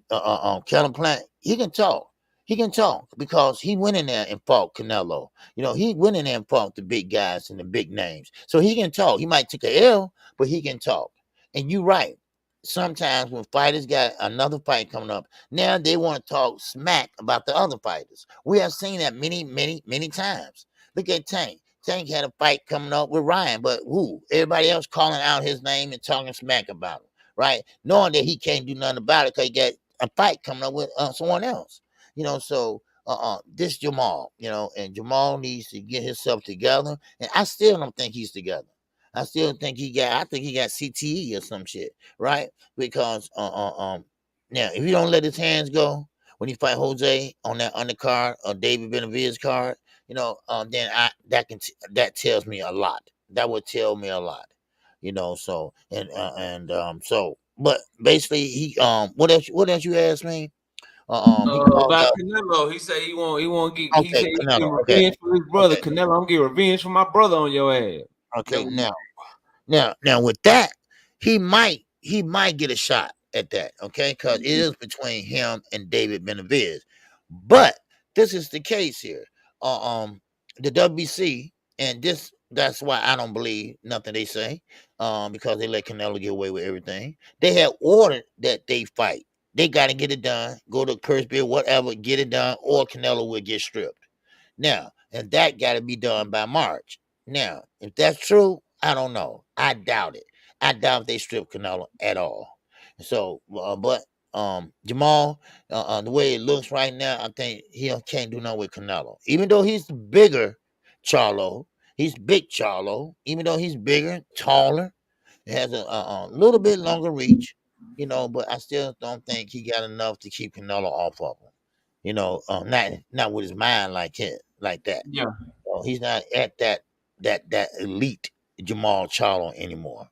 Kellen Plant, he can talk. He can talk because he went in there and fought Canelo. He went in there and fought the big guys and the big names. So he can talk. He might take a L, but he can talk. And you're right. Sometimes when fighters got another fight coming up, now they want to talk smack about the other fighters. We have seen that many, many, many times. Look at Tank. Tank had a fight coming up with Ryan, but who? Everybody else calling out his name and talking smack about him, right? Knowing that he can't do nothing about it because he got a fight coming up with someone else. So this Jamal, and Jamal needs to get himself together. And I still don't think he's together. I think he got CTE or some shit, right? Because now if he don't let his hands go when he fight Jose on that undercard or David Benavidez card, then that tells me a lot. That would tell me a lot, So so, but basically what else you asked me? He called About up. Canelo, he said he Okay, said he Canelo. getting Okay, revenge for his brother. okay, Canelo, I'm getting revenge for my brother on your ass. That okay. was Now with that, he might get a shot at that, okay? Because it is between him and David Benavidez. But this is the case here. The WBC, and that's why I don't believe nothing they say, because they let Canelo get away with everything. They had ordered that they fight. They got to get it done. Go to Kirby, whatever, get it done, or Canelo will get stripped. Now, and that got to be done by March. Now, if that's true, I don't know. I doubt it. I doubt they strip Canelo at all. So, but Jamal, the way it looks right now, I think he can't do nothing with Canelo. Even though he's bigger, Charlo, he's big Charlo. Even though he's bigger, taller, has a little bit longer reach, But I still don't think he got enough to keep Canelo off of him. Not with his mind like that. yeah, He's not at that elite Jamal Charlo anymore.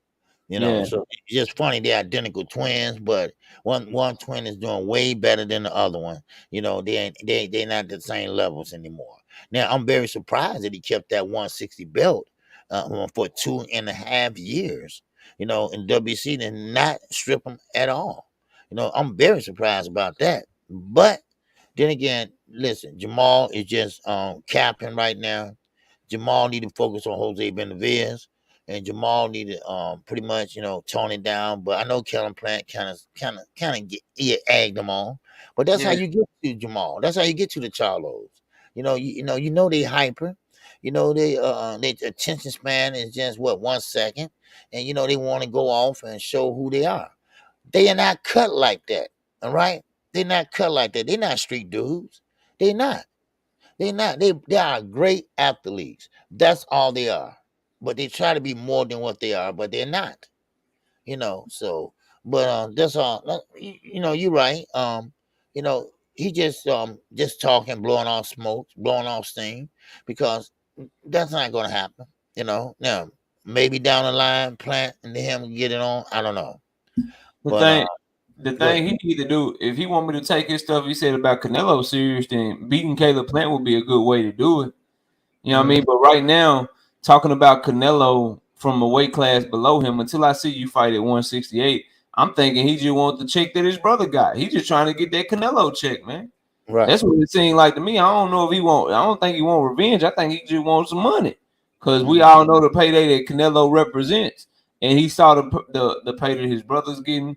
yeah. So it's just funny they're identical twins, but one twin is doing way better than the other one. They're not the same levels anymore. Now I'm very surprised that he kept that 160 belt for 2.5 years. In WC did not strip him at all. I'm very surprised about that. But then again, listen, Jamal is just capping right now. Jamal need to focus on Jose Benavidez, and Jamal need to pretty much tone it down. But I know Kellen Plant kind of get egged them on, but that's how Yeah. you get to Jamal. That's how you get to the Charlos. They hyper. They attention span is just 1 second, and they want to go off and show who they are. They are not cut like that. All right, they're not cut like that. They're not street dudes. They're not. They're not. They are great athletes. That's all they are. But they try to be more than what they are, but they're not. So but that's all. You're right. He just talking, blowing off smoke, blowing off steam, because that's not gonna happen. Now maybe down the line, Plant and him get it on. I don't know. The But thing, the go ahead. thing he need to do, if he want me to take his stuff he said about Canelo serious, then beating Caleb Plant would be a good way to do it. You know what I Mhm. mean? But right now, talking about Canelo from a weight class below him, until I see you fight at 168, I'm thinking he just wants the check that his brother got. He just trying to get that Canelo check, man. Right. That's what it seemed like to me. I don't know if he want. I don't think he want revenge. I think he just wants some money, because we Mhm. all know the payday that Canelo represents, and he saw the pay that his brother's getting.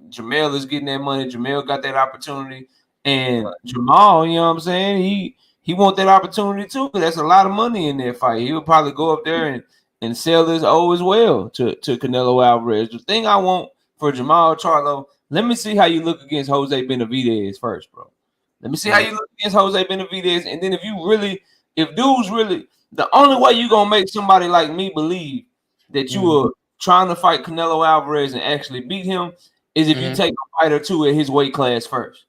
Jamel is getting that money. Jamel got that opportunity, and Right. Jamal, you know what I'm saying? He want that opportunity too, because that's a lot of money in that fight. He would probably go up there and sell his O as well to Canelo Alvarez. The thing I want for Jamal Charlo, let me see how you look against Jose Benavidez first, bro. Let me see how Mhm. you look against Jose Benavidez, and then if dudes really, the only way you gonna make somebody like me believe that you Mhm. are trying to fight Canelo Alvarez and actually beat him is if you Mhm. take a fight or two at his weight class first,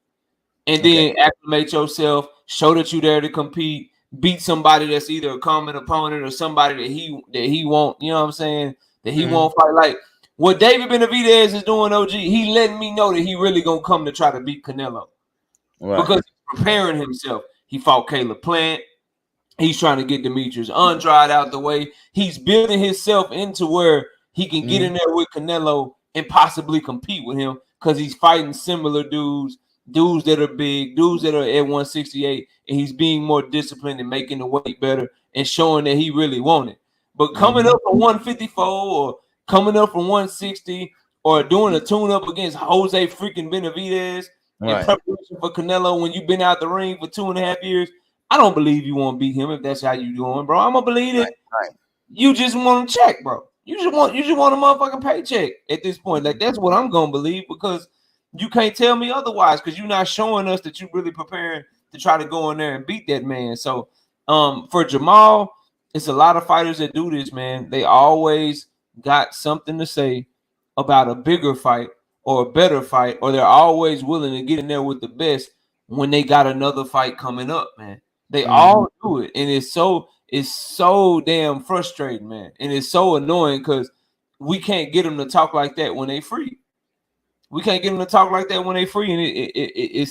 and Okay. then acclimate yourself, show that you're there to compete, beat somebody that's either a common opponent or somebody that he won't, you know what I'm saying, that he Mhm. won't fight. Like what David Benavidez is doing, OG, he letting me know that he really gonna come to try to beat Canelo, Right. because he's preparing himself. He fought Caleb Plant. He's trying to get Demetrius Andrade out the way. He's building himself into where he can get Mhm. in there with Canelo and possibly compete with him, because he's fighting similar dudes dudes that are big, dudes that are at 168, and he's being more disciplined and making the weight better and showing that he really wanted. But coming up from 154 or coming up from 160 or doing a tune-up against Jose freaking Benavidez in Right. preparation for Canelo when you've been out the ring for 2.5 years, I don't believe you want to beat him if that's how you doing, bro. I'm gonna believe it. Right. You just want a check, bro. You just want a motherfucking paycheck at this point. Like that's what I'm gonna believe because you can't tell me otherwise because you're not showing us that you're really preparing to try to go in there and beat that man. So for Jamal, it's a lot of fighters that do this, man. They always got something to say about a bigger fight or a better fight, or they're always willing to get in there with the best when they got another fight coming up, man. They all do it, and it's so damn frustrating, man, and it's so annoying because we can't get them to talk like that when they free. We can't get them to talk like that when they free, and it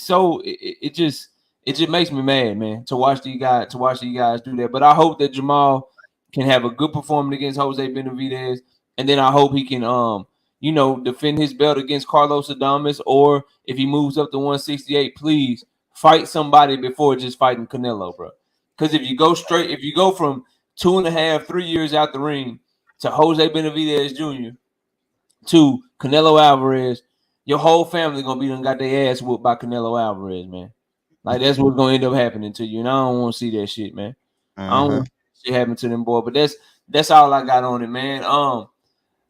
just makes me mad, man, to watch these guys do that. But I hope that Jamal can have a good performance against Jose Benavidez, and then I hope he can defend his belt against Carlos Adames, or if he moves up to 168, please fight somebody before just fighting Canelo, bro. Because if you go from 2.5, 3 years out the ring to Jose Benavidez Jr. to Canelo Alvarez, your whole family gonna be done got their ass whooped by Canelo Alvarez, man. Like that's what's gonna end up happening to you, and I don't want to see that shit, man. I don't want to see shit happen to them boy. But that's all I got on it, man.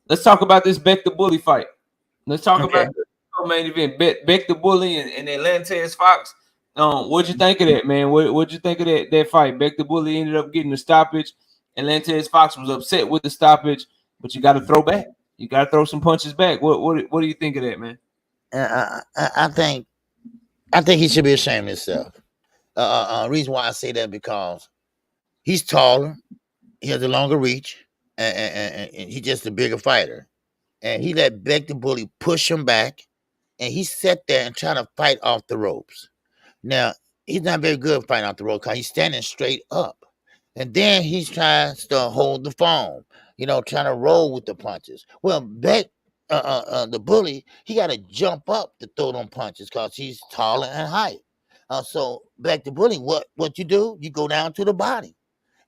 Let's talk about this Beck the Bully fight. Let's talk Okay. about the main event. Beck the Bully and Atlantis Fox. What'd you think of that, man? What'd you think of that fight? Beck the Bully ended up getting the stoppage. Atlantis Fox was upset with the stoppage, but you got to throw back. You got to throw some punches back. What do you think of that, man? I think he should be ashamed of himself. Reason why I say that because he's taller, he has a longer reach, and he's just a bigger fighter. And he let Beck the Bully push him back, and he sat there and tried to fight off the ropes. Now, he's not very good fighting off the rope because he's standing straight up. And then he's trying to hold the phone, trying to roll with the punches. Well, Beck, the bully, he got to jump up to throw them punches because he's taller and height. So Beck the bully, what you do? You go down to the body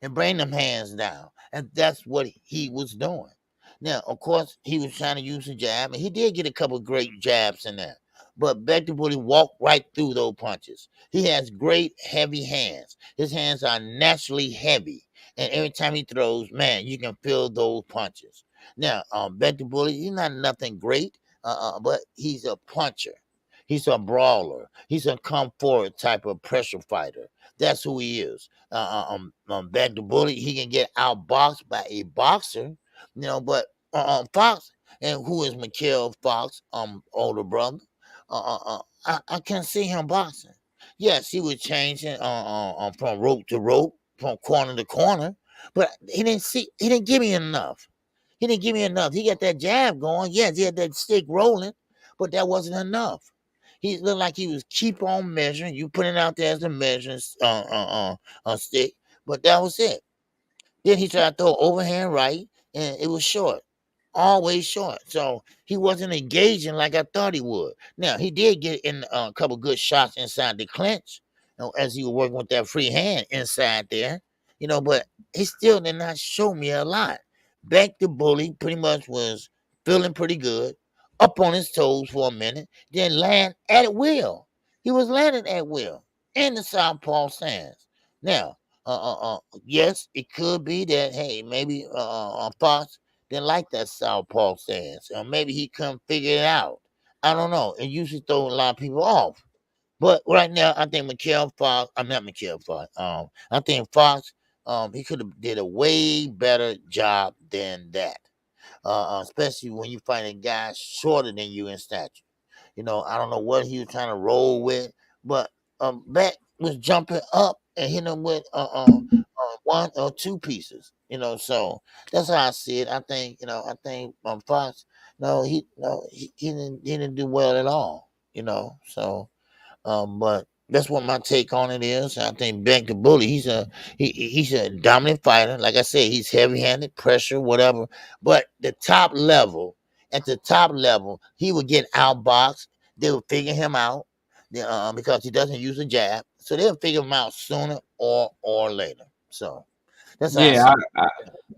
and bring them hands down. And that's what he was doing. Now, of course, he was trying to use a jab, and he did get a couple of great jabs in there. But Beck Bully walked right through those punches. He has great heavy hands. His hands are naturally heavy. And every time he throws, man, you can feel those punches. Now, Beck Bully, he's not nothing great, but he's a puncher. He's a brawler. He's a come forward type of pressure fighter. That's who he is. Beck the Bully, he can get outboxed by a boxer, but Fox, and who is Mikhail Fox, older brother, I can't see him boxing. Yes, he was changing from rope to rope, from corner to corner, but he didn't give me enough. He didn't give me enough. He got that jab going. Yes, he had that stick rolling, but that wasn't enough. He looked like he was keep on measuring. You put it out there as a measuring stick, but that was it. Then he tried to throw overhand right, and it was short, always short. So he wasn't engaging like I thought he would. Now he did get in a couple good shots inside the clinch, as he was working with that free hand inside there. But he still did not show me a lot. Beck the Bully pretty much was feeling pretty good, up on his toes for a minute, then land at will. He was landing at will in the southpaw stance. Now, yes, it could be that hey, maybe Fox didn't like that southpaw stance, or maybe he couldn't figure it out. I don't know. It usually throws a lot of people off. But right now, I think Mikhail Fox. I'm not Mikhail Fox. I think Fox. He could have did a way better job than that. Especially when you find a guy shorter than you in stature. I don't know what he was trying to roll with, but Beck was jumping up and hitting him with one or two pieces. So that's how I see it. I think Fox. No, he didn't do well at all. So but that's what my take on it is. I think Beck the Bully, he's a dominant fighter. Like I said, he's heavy handed, pressure, whatever. But at the top level, he would get outboxed. They would figure him out. because he doesn't use a jab. So they'll figure him out sooner or later. So that's how I Yeah, see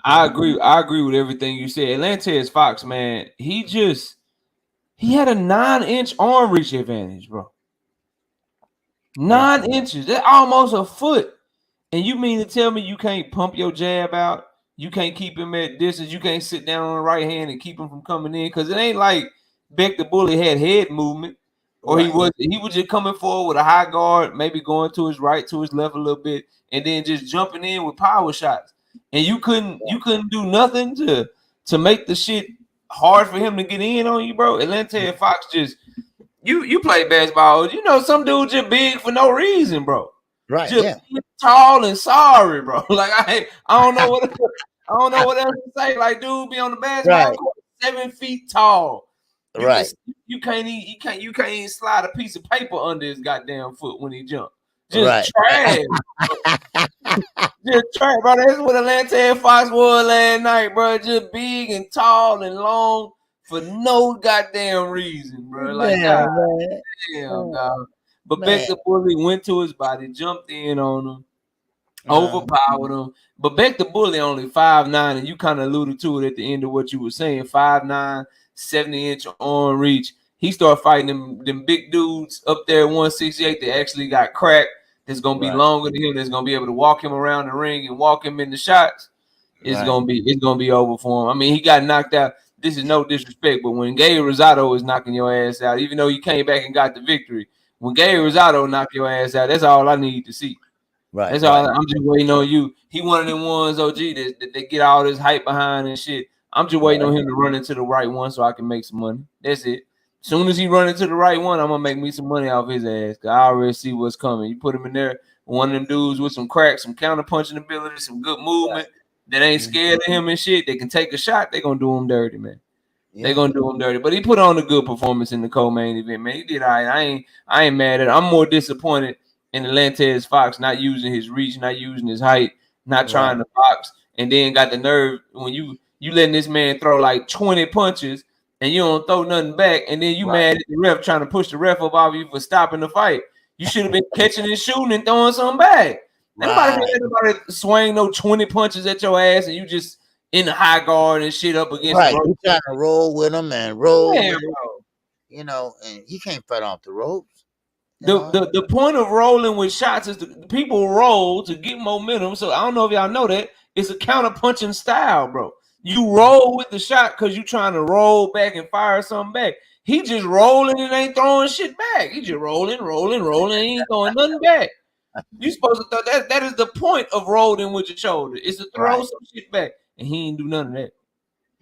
I agree. I agree with everything you said. Atlantis Fox, man, he had a 9-inch arm reach advantage, bro. Right. 9 inches. That's almost a foot. And you mean to tell me you can't pump your jab out? You can't keep him at distance. You can't sit down on the right hand and keep him from coming in, because it ain't like Beck the Bully had head movement, or Right. he was just coming forward with a high guard, maybe going to his right, to his left a little bit, and then just jumping in with power shots. And you couldn't do nothing to make the shit hard for him to get in on you, bro. Atlanta and Fox just you play basketball. You know some dudes just big for no reason, bro. Right. Just Yeah. tall and sorry, bro. Like I don't know what else to say. Like, dude, be on the basketball Right. court, 7 feet tall. Right. You can't even slide a piece of paper under his goddamn foot when he jump. Right. Just trash. Just trash, bro. That's what Atlanta and Fox was last night, bro. Just big and tall and long for no goddamn reason, bro. Like, God Damn, man. damn, dog. But Beck Man. the Bully went to his body, jumped in on him, Uh, overpowered him. But Beck the Bully only 5'9", and you kind of alluded to it at the end of what you were saying. 5'9", 70-inch arm reach. He started fighting them big dudes up there at 168 that actually got cracked. That's gonna be right. longer than him. That's gonna be able to walk him around the ring and walk him in the shots. It's Right. gonna be over for him. I mean, he got knocked out. This is no disrespect, but when Gabe Rosado is knocking your ass out, even though you came back and got the victory, when Gabe Rosado knock your ass out, that's all I need to see. Right. That's Right. all. I'm just waiting on you. He one of them ones, OG, that they get all this hype behind and shit. I'm just waiting on him to run into the right one so I can make some money. That's it. Soon as he run into the right one, I'm gonna make me some money off his ass. Cause I already see what's coming. You put him in there, one of them dudes with some cracks, some counter punching ability, some good movement that ain't scared of him and shit. They can take a shot. They gonna do him dirty, man. Yeah. They gonna do him dirty. But he put on a good performance in the co-main event, man. He did all right. I ain't mad at it. I'm more disappointed in Atlantez Fox not using his reach, not using his height, not trying to box, and then got the nerve when you letting this man throw like 20 punches and you don't throw nothing back, and then you mad at the ref trying to push the ref up off you for stopping the fight. You should have been catching and shooting and throwing something back. Anybody swing no 20 punches at your ass and you just in the high guard and shit up against Right. the rope. You trying to roll with him and roll Yeah, with him, bro. and he can't fight off the ropes. The point of rolling with shots is the people roll to get momentum. So I don't know if y'all know that. It's a counter punching style, bro. You roll with the shot because you're trying to roll back and fire something back. He just rolling and ain't throwing shit back. He just rolling. He ain't throwing nothing back. You supposed to throw that. That is the point of rolling with your shoulder. Is to throw some shit back. And he ain't do none of that.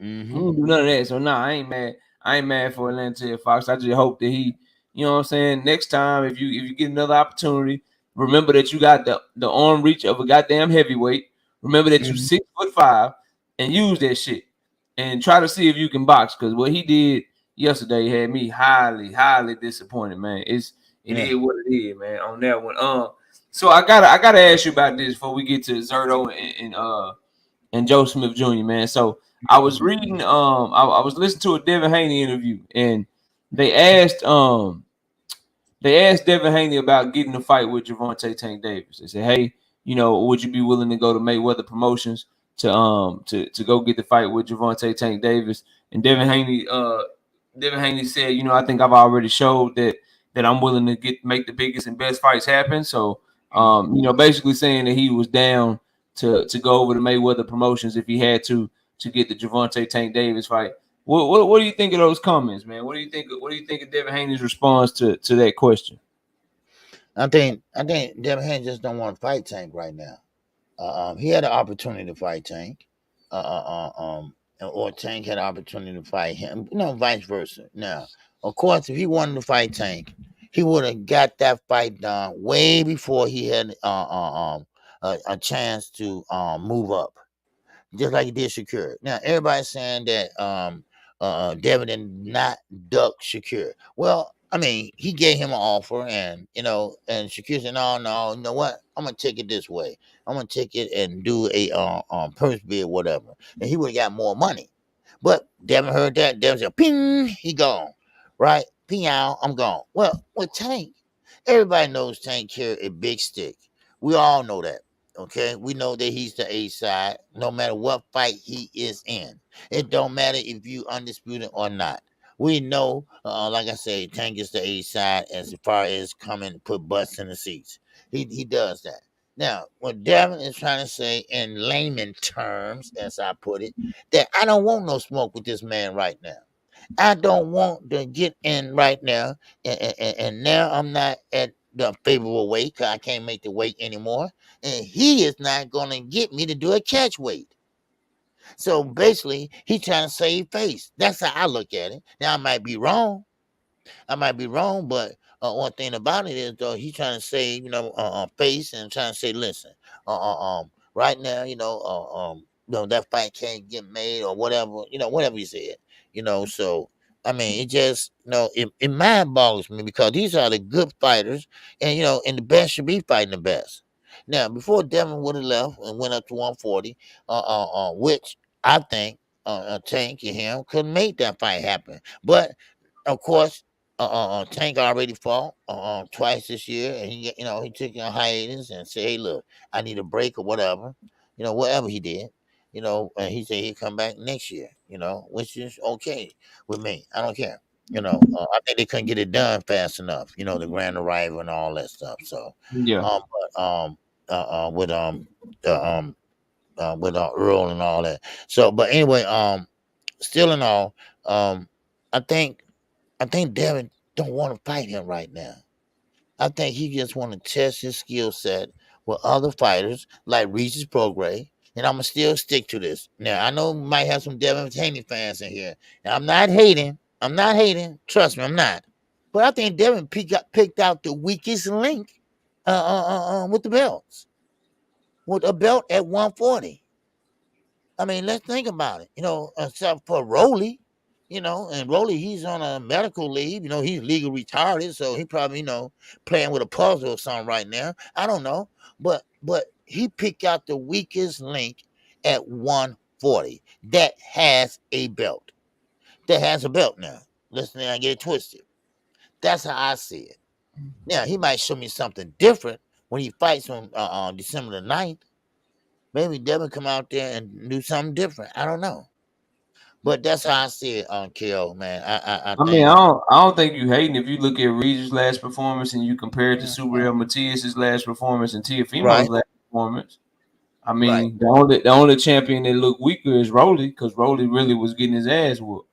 Mm-hmm. He ain't do none of that. So I ain't mad. I ain't mad for Atlanta Fox. I just hope that he, you know what I'm saying, next time if you get another opportunity, remember that you got the arm reach of a goddamn heavyweight. Remember that you 6'5" and use that shit. And try to see if you can box. Because what he did yesterday had me highly, highly disappointed, man. It is what it is, man, on that one. So I gotta ask you about this before we get to Zerto and Joe Smith Jr., man. So I was reading, I was listening to a Devon Haney interview, and they asked Devon Haney about getting a fight with Gervonta Tank Davis. They said, hey, you know, would you be willing to go to Mayweather Promotions to go get the fight with Gervonta Tank Davis? And Devon Haney said, you know, I think I've already showed that I'm willing to make the biggest and best fights happen. So, you know, basically saying that he was down to go over to Mayweather Promotions if he had to get the Gervonta Tank Davis fight. What do you think of those comments, man? What do you think of Devin Haney's response to that question? I think Devin Haney just don't want to fight Tank right now. He had an opportunity to fight Tank, or Tank had an opportunity to fight him. Vice versa. Now, of course, if he wanted to fight Tank, he would have got that fight done way before he had a chance to move up, just like he did Shakur. Now, everybody's saying that Devin did not duck Shakur. Well, I mean, he gave him an offer, and Shakur said, no, you know what? I'm gonna take it this way. I'm gonna take it and do a purse bid, whatever, and he would have got more money. But Devin heard that. Devin said, "Ping, he gone, right? Ping out, I'm gone." Well, with Tank. Everybody knows Tank carry a big stick. We all know that. Okay, we know that he's the A side. No matter what fight he is in, it don't matter if you undisputed or not. We know, like I say, Tank is the A side as far as coming to put butts in the seats. He does that. Now, what Devin is trying to say in layman terms, as I put it, that I don't want no smoke with this man right now. I don't want to get in right now, and now I'm not at the favorable weight because I can't make the weight anymore, and he is not going to get me to do a catch weight. So basically, he's trying to save face. That's how I look at it. Now I might be wrong. I might be wrong, but one thing about it is though he's trying to say, face and trying to say, listen, right now, that fight can't get made or whatever, whatever he said, So I mean, it just, it mind boggles me because these are the good fighters, and the best should be fighting the best. Now, before Devin would have left and went up to 140, which I think Tank and him could make that fight happen, but of course, Tank already fought twice this year, and he took a hiatus and said, "Hey, look, I need a break or whatever, whatever he did, and he said he'd come back next year, which is okay with me. I don't care, I think they couldn't get it done fast enough, the grand arrival and all that stuff. So, Yeah. but with Earl and all that. So, but anyway, still in all, I think I think Devin don't want to fight him right now. I think he just want to test his skill set with other fighters like Regis Prograis. And I'm gonna still stick to this. Now I know we might have some Devin Haney fans in here. And I'm not hating. I'm not hating. Trust me, I'm not. But I think Devin picked out the weakest link with the belts. With a belt at 140. I mean, let's think about it. Except for Rolly, and Rolly, he's on a medical leave. He's legally retarded, so he probably, playing with a puzzle or something right now. I don't know, but he picked out the weakest link at 140 that has a belt. That has a belt now. Let's not get it twisted. That's how I see it. Now he might show me something different when he fights on December the 9th. Maybe Devin come out there and do something different. I don't know. But that's how I see it on KO, man. I I mean, think I don't think you hating if you look at Regis' last performance and you compare it to Mhm. Subriel Matias' last performance and Teofimo's Right, last performance. I right. mean, the only champion that looked weaker is Rolly because Rolly really was getting his ass whooped.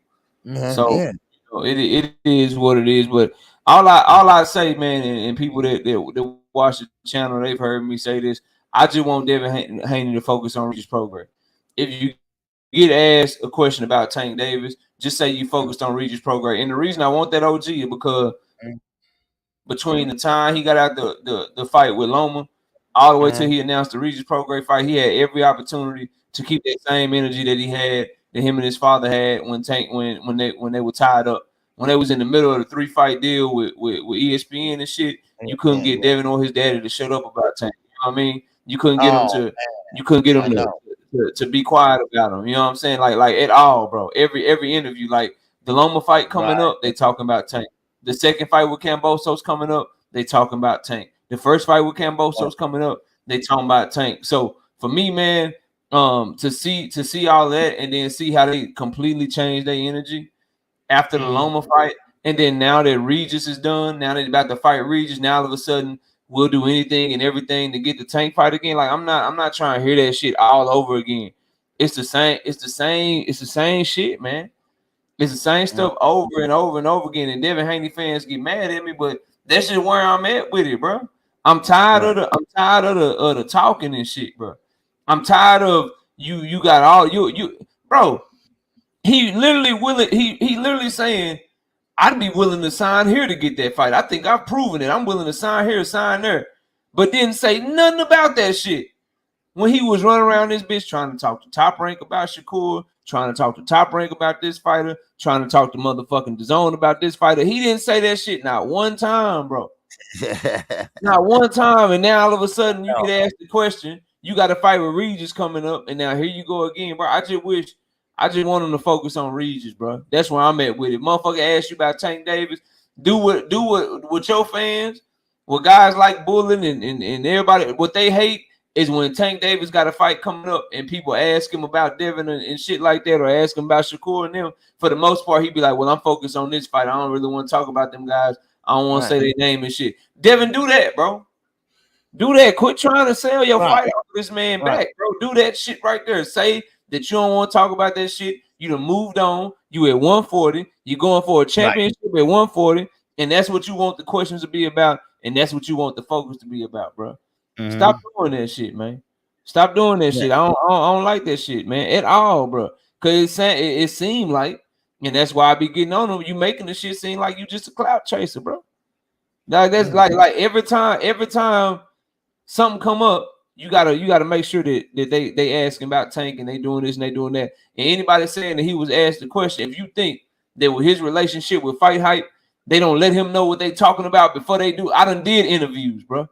So Yeah. it is what it is. But all I say, man, and people that watch the channel, they've heard me say this. I just want Devin Haney to focus on Regis Prograis. If you get asked a question about Tank Davis, just say you focused on Regis Prograis. And the reason I want that OG is because Mhm. between the time he got out the fight with Loma, all the way till Mhm. he announced the Regis Prograis fight, he had every opportunity to keep that same energy that he had, that him and his father had when Tank when they were tied up. When they was in the middle of the 3-fight deal with ESPN and shit, you couldn't Yeah, get yeah. Devin or his daddy to shut up about Tank. You know what I mean? You couldn't get him Oh, to you couldn't get him I know. to be quiet about him. You know what I'm saying? Like at all, bro. Every interview, like the Loma fight coming Right. up, they talking about Tank. The second fight with Cambosos coming up, they talking about Tank. The first fight with Right. Cambosos coming up, they talking about Tank. So for me, man, to see all that and then see how they completely change their energy after the Mhm. Loma fight, and then now that Regis is done, now they're about to fight Regis. Now all of a sudden we'll do anything and everything to get the Tank fight again. Like I'm not trying to hear that shit all over again. It's the same. It's the same. It's the same shit, man. It's the same Right. stuff over and over and over again. And Devin Haney fans get mad at me, but that's just where I'm at with it, bro. Right. I'm tired of the talking and shit, bro. I'm tired of you got all bro. He literally willing. He literally saying I'd be willing to sign here to get that fight. I think I've proven it. I'm willing to sign here, sign there, but didn't say nothing about that shit when he was running around this bitch trying to talk to Top Rank about Shakur, trying to talk to Top Rank about this fighter, trying to talk to motherfucking DAZN about this fighter. He didn't say that shit not one time, bro. Not one time. And now all of a sudden you get No. asked the question. You got a fight with Regis coming up, and now here you go again, bro. I just want him to focus on Regis, bro. That's where I'm at with it. Motherfucker asked you about Tank Davis. Do what with your fans. what guys like bullying and everybody, what they hate is when Tank Davis got a fight coming up and people ask him about Devin and shit like that, or ask him about Shakur and them. For the most part, he'd be like, well, I'm focused on this fight. I don't really want to talk about them guys. I don't want to say their name and shit. Devin, do that, bro. Do that. Quit trying to sell your fight off this man back, bro. Do that shit right there. Say that you don't want to talk about that shit. You done moved on. You at 140. You going for a championship at 140. And that's what you want the questions to be about. And that's what you want the focus to be about, bro. Mm-hmm. Stop doing that shit, man. Stop doing that shit. I don't like that shit, man, at all, bro. Because it seemed like, and that's why I be getting on them, you making the shit seem like you just a clout chaser, bro. Like that's like every time something come up, you gotta make sure that they asking about Tank and they doing this and they doing that. And anybody saying that he was asked the question, if you think that with his relationship with Fight Hype, they don't let him know what they talking about before they do. I done did interviews, bro.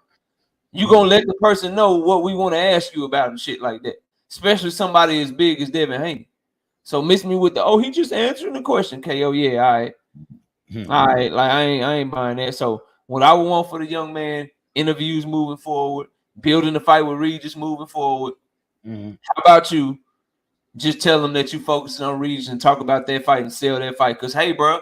You gonna let the person know what we want to ask you about and shit like that, especially somebody as big as Devon Haney. So miss me with the he just answering the question, KO. Yeah, all right. All right, like I ain't buying that. So what I would want for the young man, interviews moving forward, building the fight with Regis moving forward. How about you just tell them that you focusing on Regis and talk about that fight and sell that fight? Because hey, bro,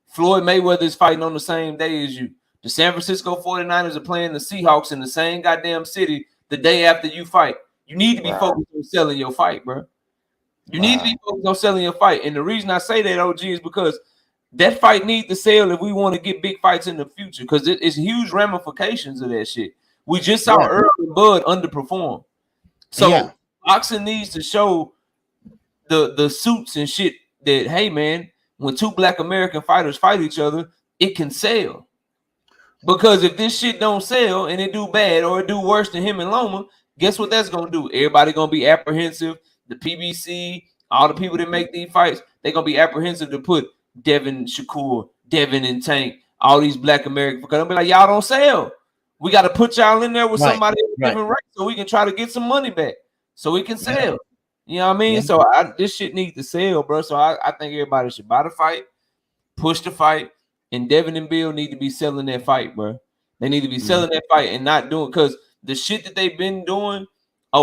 Floyd Mayweather is fighting on the same day as you. The San Francisco 49ers are playing the Seahawks in the same goddamn city the day after you fight. You need to be focused on selling your fight, bro. You need to be focused on selling your fight. And the reason I say that, OG, is because that fight needs to sell if we want to get big fights in the future, because it's huge ramifications of that shit. We just saw Earl and Bud underperform. So boxing needs to show the suits and shit that, hey, man, when two black American fighters fight each other, it can sell. Because if this shit don't sell and it do bad or it do worse than him and Loma, guess what that's going to do? Everybody going to be apprehensive. The PBC, all the people that make these fights, they're going to be apprehensive to put Devin Shakur, Devin and Tank, all these black Americans, because they'll be like, y'all don't sell. We got to put y'all in there with somebody different race so we can try to get some money back so we can sell. You know what I mean? So this shit needs to sell, bro. So I think everybody should buy the fight, push the fight, and Devin and Bill need to be selling that fight, bro. They need to be selling that fight and not doing, because the shit that they've been doing,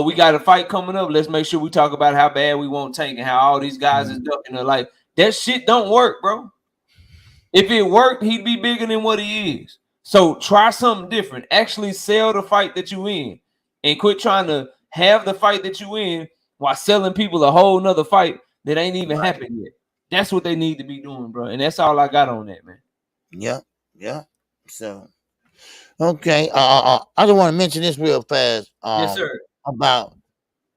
we got a fight coming up. Let's make sure we talk about how bad we want Tank and how all these guys is ducking their life. That shit don't work, bro. If it worked, he'd be bigger than what he is. So try something different. Actually sell the fight that you in and quit trying to have the fight that you in while selling people a whole nother fight that ain't even happened yet. That's what they need to be doing, bro. And that's all I got on that, man. Yeah. So, okay. I just want to mention this real fast. Yes, sir. About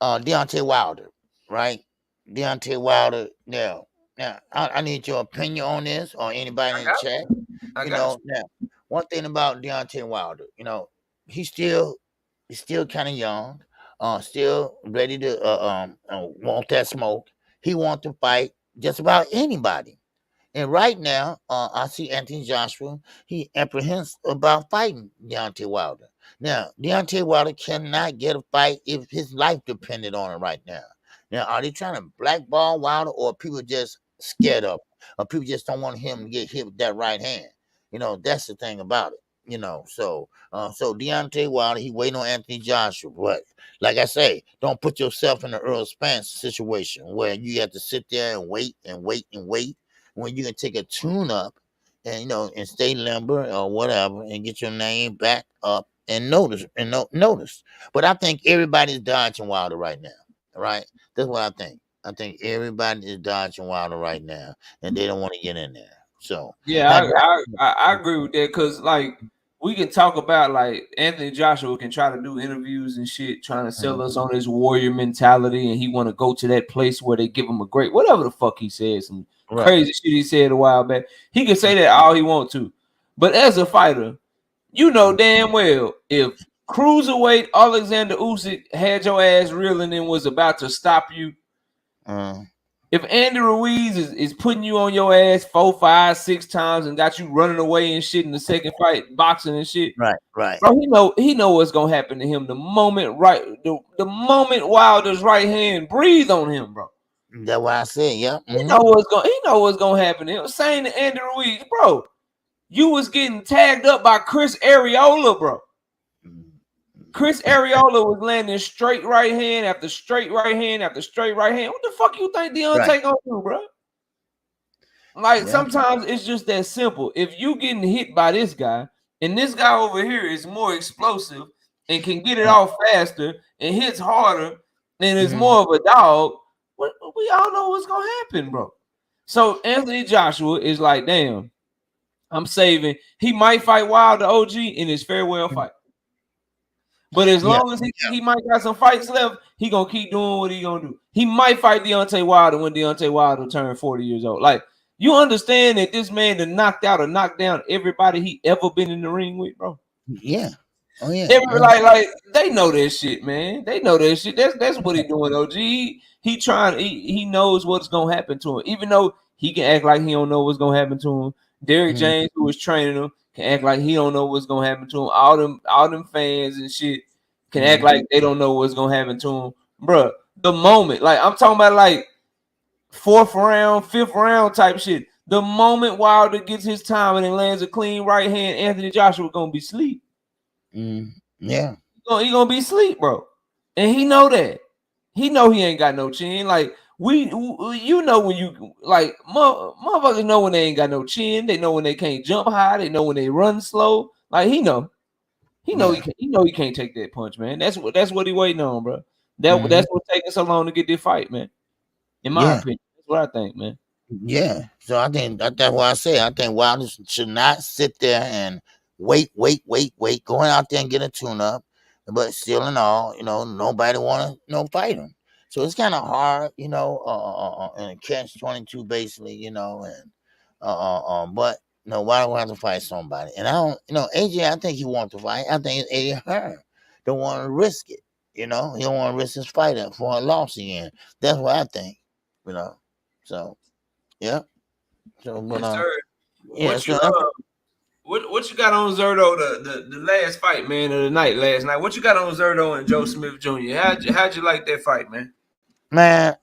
Deontay Wilder, right? Deontay Wilder. Now, I need your opinion on this, or anybody in the chat. Now, one thing about Deontay Wilder, he's still kind of young, still ready to want that smoke. He wants to fight just about anybody. And right now, I see Anthony Joshua. He apprehends about fighting Deontay Wilder. Now, Deontay Wilder cannot get a fight if his life depended on it right now. Now, are they trying to blackball Wilder, or people just scared of him, or people just don't want him to get hit with that right hand? That's the thing about it. So Deontay Wilder, he waiting on Anthony Joshua. But like I say, don't put yourself in the Earl Spence situation where you have to sit there and wait when you can take a tune up and and stay limber or whatever and get your name back up and notice. But I think everybody's dodging Wilder right now. Right? That's what I think. I think everybody is dodging Wilder right now, and they don't want to get in there. So I agree with that, because like we can talk about like Anthony Joshua can try to do interviews and shit, trying to sell us on his warrior mentality, and he want to go to that place where they give him a great whatever the fuck he said, some crazy shit he said a while back. He can say that all he want to, but as a fighter, damn well if cruiserweight Alexander Usyk had your ass reeling and was about to stop you. If Andy Ruiz is putting you on your ass 4, 5, 6 times and got you running away and shit in the second fight, boxing and shit, right. Bro, he know what's gonna happen to him the moment the moment Wilder's right hand breathe on him, bro. That's what I said. Yeah, he know what's gonna happen to him. Saying to Andy Ruiz, bro, You was getting tagged up by Chris Areola, bro. Chris Areola was landing straight right hand after straight right hand after straight right hand. What the fuck you think Deontay gonna do, bro? Like, sometimes it's just that simple. If you getting hit by this guy, and this guy over here is more explosive and can get it off faster and hits harder and is more of a dog, we all know what's gonna happen, bro. So Anthony Joshua is like, damn, I'm saving. He might fight Wilder OG in his farewell fight. But as long as he might got some fights left, he gonna keep doing what he gonna do. He might fight Deontay Wilder when Deontay Wilder turn 40 years old. Like, you understand that this man done knocked out or knocked down everybody he ever been in the ring with, bro? Yeah. Oh yeah. Like they know that shit, man. They know that shit. That's what he doing, OG. He trying. He knows what's gonna happen to him, even though he can act like he don't know what's gonna happen to him. Derrick James, who was training him, can act like he don't know what's gonna happen to him. All them fans and shit can act like they don't know what's gonna happen to him, bro. The moment, like I'm talking about, like 4th round, 5th round type shit. The moment Wilder gets his time and lands a clean right hand, Anthony Joshua gonna be asleep. Yeah, he gonna be asleep, bro, and he know that. He know he ain't got no chin. Like you know when you like motherfuckers know when they ain't got no chin. They know when they can't jump high. They know when they run slow. Like he know he can't take that punch, man. That's what he waiting on, bro. That's what's taking so long to get this fight, man. In my opinion, that's what I think, man. Yeah, so I think that's why I say I think Wilder should not sit there and wait, going out there and get a tune-up, but still and all, nobody want to fight him. So it's kind of hard, and catch-22 basically, and but Wilder will have to fight somebody, and I don't, AJ, I think he wants to fight. I think it's Eddie Hearn don't want to risk it, he don't want to risk his fight for a loss again. That's what I think, so. Yeah. So, but what you got on Zerto the last fight, man, of the night last night? What you got on Zerto and Joe Smith Jr.? How'd you like that fight, man? Man,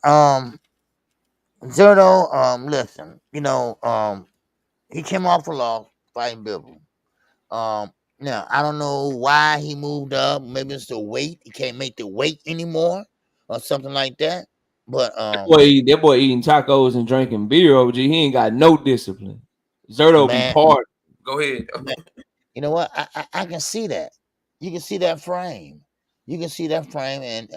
Zerto, listen, he came off a loss fighting Bivol. Now I don't know why he moved up. Maybe it's the weight. He can't make the weight anymore, or something like that. But that boy eating tacos and drinking beer, OG. He ain't got no discipline. Zerto be part. Go ahead. You know what? I can see that. You can see that frame. You can see that frame, and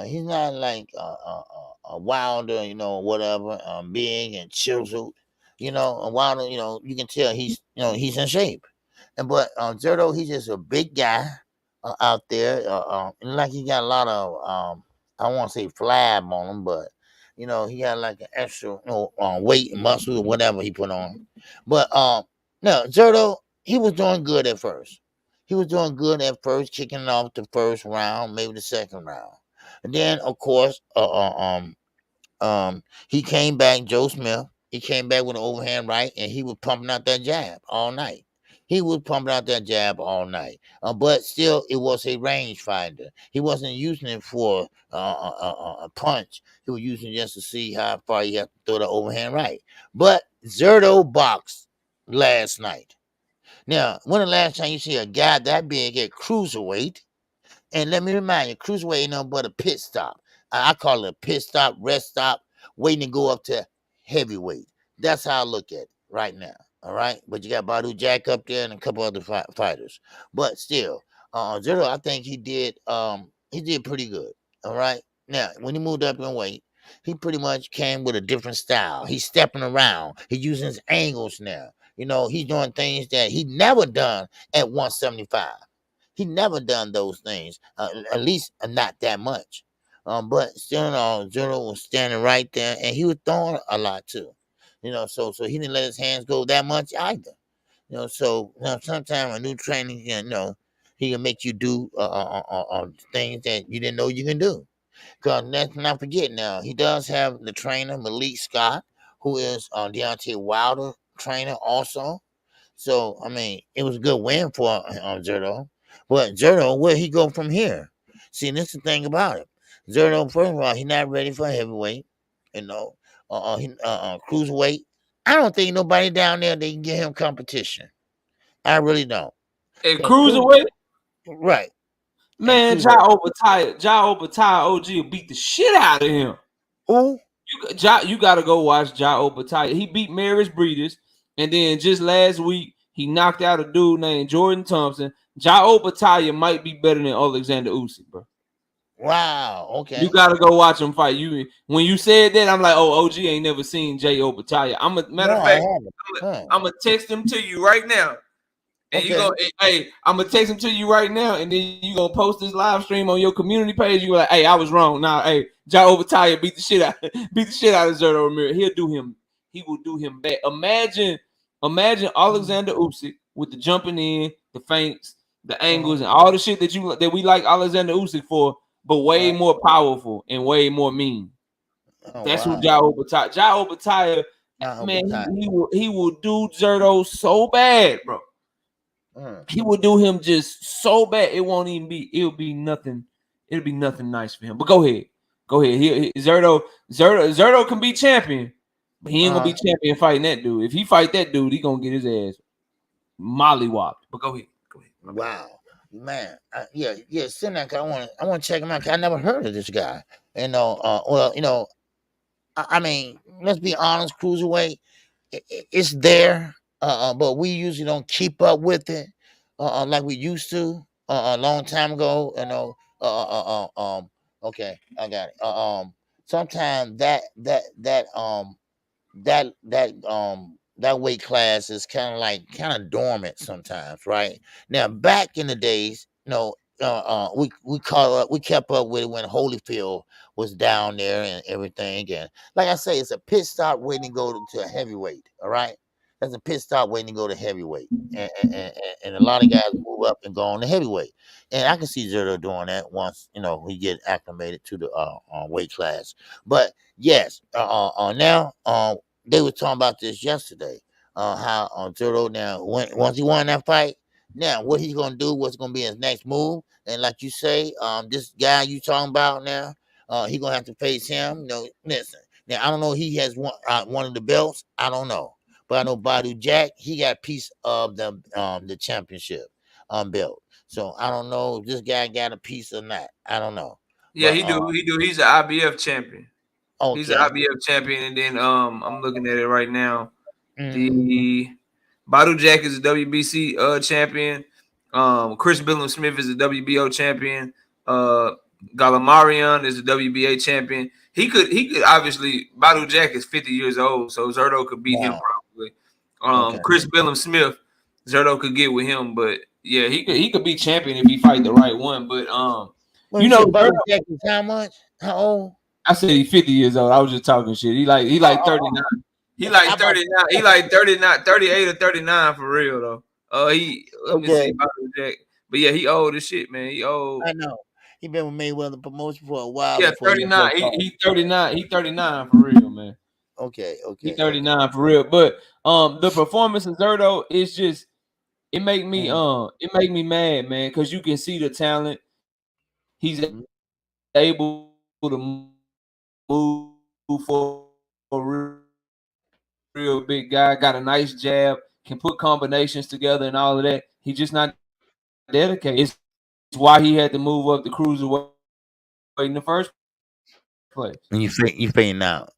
he's not like a Wilder, whatever, big and chiseled. A Wilder, you can tell he's in shape. But Zerto, he's just a big guy out there. And like he got a lot of I don't want to say flab on him, but he got like an extra weight and muscle or whatever he put on. But no, Zerto, he was doing good at first. He was doing good at first, kicking off the first round, maybe the second round. And then of course he came back, Joe Smith. He came back with an overhand right, and he was pumping out that jab all night. He was pumping out that jab all night, but still, it was a range finder. He wasn't using it for a punch. He was using it just to see how far he had to throw the overhand right. But Zerto boxed last night. Now, when the last time you see a guy that big at cruiserweight? And let me remind you, cruiserweight ain't nothing but a pit stop. I call it a pit stop, rest stop, waiting to go up to heavyweight. That's how I look at it right now. All right, but you got Badu Jack up there and a couple other fighters. But still, Zero, I think he did pretty good. All right. Now, when he moved up in weight, he pretty much came with a different style. He's stepping around. He's using his angles now. He's doing things that he never done at 175. He never done those things, at least not that much. But still, Zero was standing right there, and he was throwing a lot too. So he didn't let his hands go that much either. So sometimes a new training, he can make you do things that you didn't know you can do. Because let's not forget now, he does have the trainer Malik Scott, who is Deontay Wilder trainer also. So I mean, it was a good win for Zerto. But Zerto, where he go from here? See, this is the thing about it. Zerto, first of all, he's not ready for heavyweight. Cruiserweight. I don't think nobody down there they can give him competition. I really don't. And And cruise, cruiserweight, right? And man, cruiser. Ja Obataille OG will beat the shit out of him. Who? You gotta go watch Ja Obataille. He beat Maris Breeders, and then just last week he knocked out a dude named Jordan Thompson. Ja Obataille might be better than Alexander Usyk, bro. Wow. You Okay. gotta go watch him fight. You when you said that, I'm like, oh, OG ain't never seen Jay Obataille. I'm a matter No, of I fact, haven't. Huh. I'm gonna text him to you right now. And you Okay. go, hey, I'm gonna text him to you right now, and then you gonna post this live stream on your community page. You like, hey, I was wrong. Nah, hey, Ja Obataille beat the shit out of Zerto Ramirez. He will do him bad. Imagine Alexander Usyk with the jumping in, the feints, the angles, and all the shit that we like Alexander Usyk for, but way more powerful and way more mean. Oh That's who wow. Ja Obataille. Ja Obataille, Not man, overtime. he will do Zerto so bad, bro. He will do him just so bad. It'll be nothing. It'll be nothing nice for him. But go ahead. Zerto can be champion, but he ain't gonna be champion fighting that dude. If he fight that dude, he gonna get his ass mollywopped. But go ahead. Wow. Man, yeah. Send that. I want to check him out. 'Cause I never heard of this guy. Well, I mean, let's be honest. Cruiserweight, it's there, but we usually don't keep up with it, like we used to, a long time ago. Okay, I got it. Sometimes that weight class is kind of dormant sometimes, right? Now, back in the days, we kept up with it when Holyfield was down there and everything. And like I say, it's a pit stop waiting to go to a heavyweight. All right, that's a pit stop waiting to go to heavyweight, and a lot of guys move up and go on to heavyweight. And I can see Zerto doing that once he get acclimated to the weight class. But yes, now they were talking about this yesterday. How Zerto now once he won that fight, now what he's gonna do, what's gonna be his next move, and like you say, this guy you talking about now, he gonna have to face him. Listen. Now I don't know. He has one of the belts. I don't know, but I know Badu Jack. He got a piece of the championship belt. So I don't know if this guy got a piece or not. I don't know. Yeah, But he do. He do. He's an IBF champion. He's an okay. IBF champion, and then I'm looking at it right now. Mm-hmm. The Badu Jack is a WBC champion. Chris Billum Smith is a WBO champion. Galamarian is a WBA champion. He could obviously Badu Jack is 50 years old, so Zerto could beat him Wow. probably. Okay. Chris Billum Smith, Zerto could get with him, but yeah, he could be champion if he fight the right one. But When you you know, said Badu Jack is how much? How old? I said he's 50 years old. I was just talking shit. He like Oh, 39. He I like about 39. He like 39, 38 or 39 for real though. Let me see okay. about Jack. But yeah, he old as shit, man. He old. I know. He been with Mayweather promotion for a while Yeah, before he went pro 39. fight. He 39. He 39 for real, man. Okay. He Okay. Okay. 39 for real. But the performance of Zerto is just it make me mad, man, because you can see the talent. He's Mm-hmm. able to move for a real big guy. Got a nice jab, can put combinations together and all of that. He's just not dedicated. It's why he had to move up the cruiserweight in the first place. And you fading out.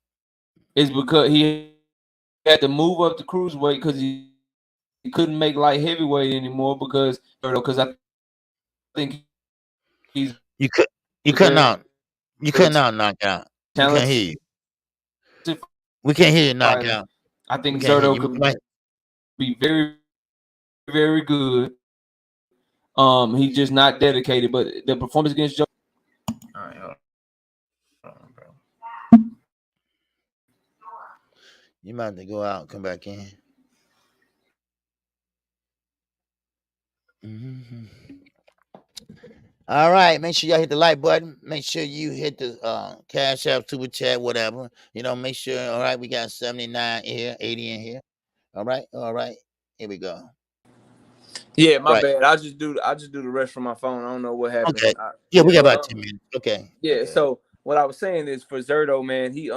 It's because he had to move up the cruiserweight because he couldn't make light heavyweight anymore because I think he's You could. You a couldn't very out. You couldn't out knock out. We can't talented hear you. We can't hear you knock fighter. out. I We think can't hear Zerto you. could be very, very good. He's just not dedicated. But the performance against Joe. All right, hold on, bro. You might have to go out and come back in. Mm-hmm. All right. Make sure y'all hit the like button. Make sure you hit the Cash App, Super Chat, whatever. Make sure. All right. We got 79 here, 80 in here. All right. All right. Here we go. Yeah, my Right. bad. I just do the rest from my phone. I don't know what happened. Okay. Yeah, we got about 10 minutes. Okay. Yeah. Okay. So what I was saying is for Zerto, man, he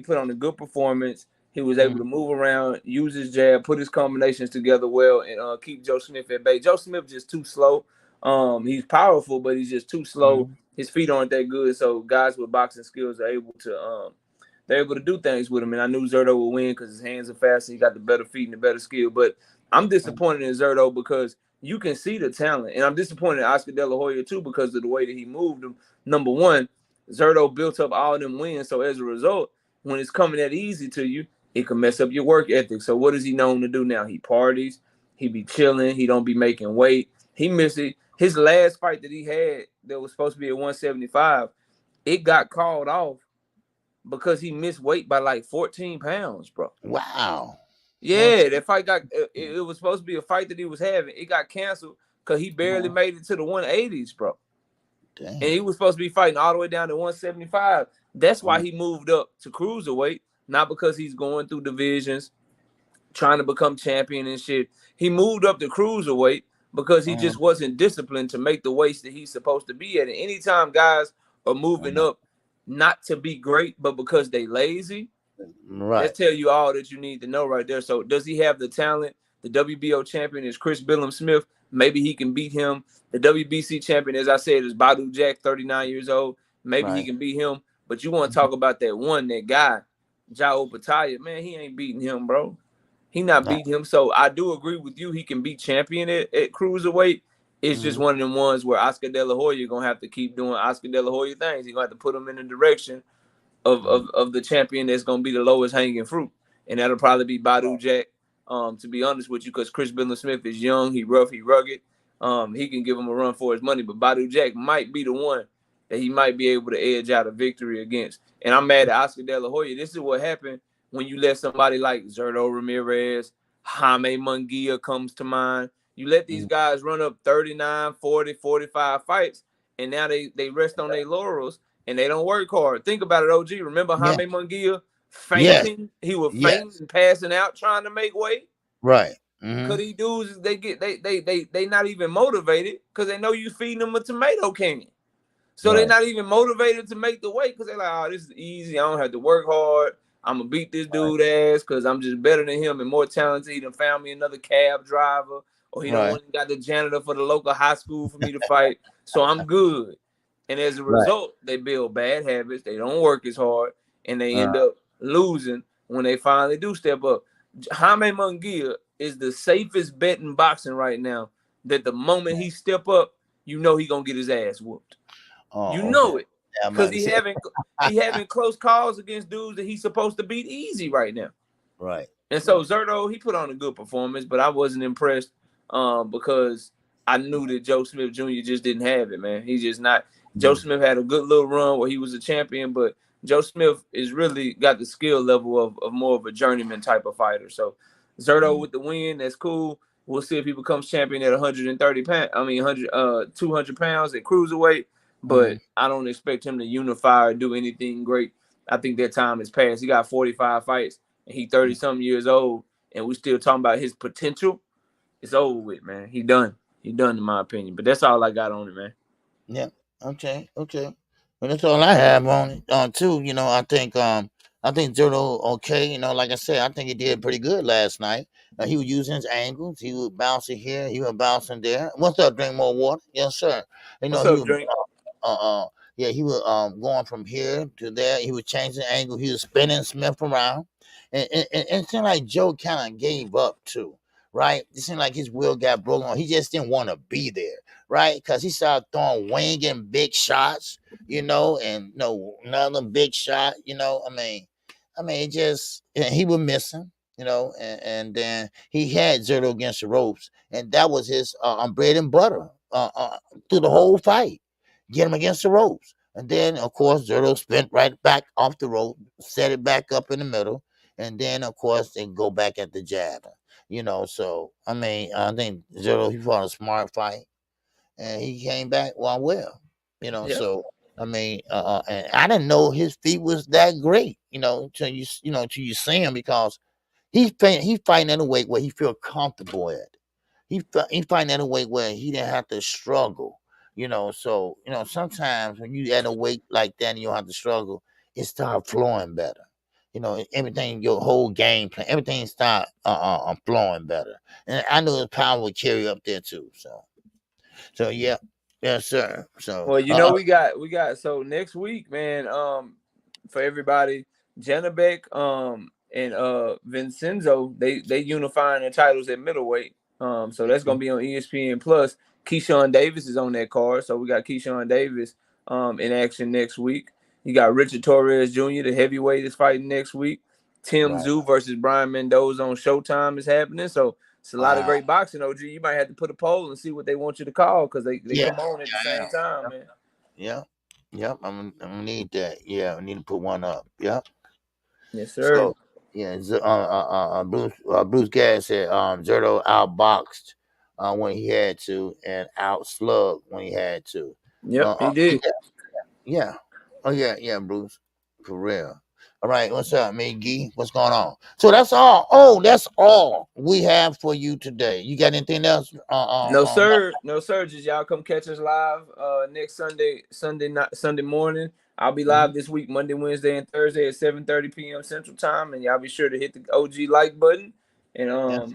put on a good performance. He was able Mm-hmm. to move around, use his jab, put his combinations together well, and keep Joe Smith at bay. Joe Smith just too slow. He's powerful, but he's just too slow. Mm-hmm. His feet aren't that good, so guys with boxing skills are able to they're able to do things with him. And I knew Zerto would win because his hands are faster. He got the better feet and the better skill. But I'm disappointed in Zerto because you can see the talent, and I'm disappointed in Oscar De La Hoya too because of the way that he moved him. Number one, Zerto built up all them wins, so as a result, when it's coming that easy to you, it can mess up your work ethic. So what is he known to do now? He parties, he be chilling, he don't be making weight. He missed it. His last fight that he had that was supposed to be at 175, it got called off because he missed weight by like 14 pounds, bro. Wow. Yeah, that fight got it was supposed to be a fight that he was having. It got canceled because he barely made it to the 180s, bro. And Damn. he was supposed to be fighting all the way down to 175. That's why he moved up to cruiserweight, not because he's going through divisions, trying to become champion and shit. He moved up to cruiserweight because he just wasn't disciplined to make the weights that he's supposed to be at. And anytime guys are moving up, not to be great, but because they lazy, Right. that tell you all that you need to know right there. So does he have the talent? The WBO champion is Chris Billum Smith. Maybe he can beat him. The WBC champion, as I said, is Badu Jack, 39 years old. Maybe he Right. can beat him. But you want to talk about that guy, Jao Pataya. Man, he ain't beating him, bro. He not Right. beating him. So I do agree with you. He can be champion at cruiserweight. It's just Mm-hmm. one of them ones where Oscar De La Hoya going to have to keep doing Oscar De La Hoya things. He's going to have to put him in the direction of the champion that's going to be the lowest hanging fruit. And that'll probably be Badu Jack, to be honest with you, because Chris Billon Smith is young, he rough, he rugged. He can give him a run for his money, but Badu Jack might be the one that he might be able to edge out a victory against. And I'm mad at Oscar De La Hoya. This is what happened when you let somebody like Zerto Ramirez, Jaime Munguia comes to mind. You let these guys run up 39, 40, 45 fights, and now they rest on their laurels and they don't work hard. Think about it, OG. Remember Yeah. Jaime Munguia Yes. fainting? He was fainting Yes. and passing out trying to make weight. Right. Cause Mm-hmm. these dudes, they not even motivated because they know you feeding them a tomato can. So they're Right. not even motivated to make the weight because they're like, oh, this is easy. I don't have to work hard. I'm gonna beat this Right. dude ass because I'm just better than him and more talented. He done found me another cab driver, or he don't Right. want got the janitor for the local high school for me to fight. So I'm good. And as a Right. result, they build bad habits. They don't work as hard, and they Uh, end up losing when they finally do step up. Jaime Munguia is the safest bet in boxing right now. That the moment he step up, you know he gonna get his ass whooped. You oh, okay. know it, Yeah, I'm because about to he say. having close calls against dudes that he's supposed to beat easy right now. Right. And so Right. Zerto, he put on a good performance, but I wasn't impressed because I knew that Joe Smith Jr. just didn't have it, man. He's just not. Joe Mm-hmm. Smith had a good little run where he was a champion, but Joe Smith is really got the skill level of more of a journeyman type of fighter. So Zerto with the win, that's cool. We'll see if he becomes champion at 130 pounds. I mean, 200 pounds at cruiserweight. Mm-hmm. But I don't expect him to unify or do anything great. I think that time has passed. He got 45 fights and he 30 something years old, and we still talking about his potential. It's over with, man. He done. He done, in my opinion. But that's all I got on it, man. Yeah. Okay. Okay. Well, that's all I have on it. Too. I think Zerto. Okay. Like I said, I think he did pretty good last night. He was using his angles. He was bouncing here. He was bouncing there. What's up? Drink more water. Yes, sir. What's He up, was. Drink? Yeah, he was going from here to there. He was changing the angle. He was spinning Smith around, and it seemed like Joe kind of gave up too. Right? It seemed like his will got broken on. He just didn't want to be there, right? Because he started throwing winging big shots, and another big shot. It just he was missing, and then he had Zerto against the ropes, and that was his bread and butter through the whole fight. Get him against the ropes. And then, of course, Zerto spent right back off the rope, set it back up in the middle, and then, of course, they go back at the jab. So I think Zerto he fought a smart fight, and he came back well. Yeah. So and I didn't know his feet was that great. Till you see him because he fighting at a weight where he feel comfortable at. He fighting at a weight where he didn't have to struggle. So sometimes when you at a weight like that and you don't have to struggle, it start flowing better. everything, your whole game plan, everything start flowing better. And I know his power would carry up there too. So yeah, yes sir. So we got so next week, man. For everybody, Janabek, and Vincenzo, they unifying their titles at middleweight. So that's gonna be on ESPN Plus. Keyshawn Davis is on that card, so we got Keyshawn Davis in action next week. You got Richard Torres Jr., the heavyweight, is fighting next week. Tim right. Tszyu versus Brian Mendoza on Showtime is happening. So it's a lot of great boxing, OG. You might have to put a poll and see what they want you to call, because they come on at the same time, man. Yeah. Yep. I'm gonna need that. Yeah, I need to put one up. Yep. Yes, sir. So yeah, Bruce Gass said Zerto outboxed when he had to and outslugged when he had to. Yep, he did. Yeah. Oh yeah, Bruce. For real. All right, what's up, Miggy? What's going on? So that's all. Oh, that's all we have for you today. You got anything else? No, sir. No, sir. Just y'all come catch us live next Sunday morning. I'll be live this week, Monday, Wednesday, and Thursday at 7:30 p.m. Central Time. And y'all be sure to hit the OG like button and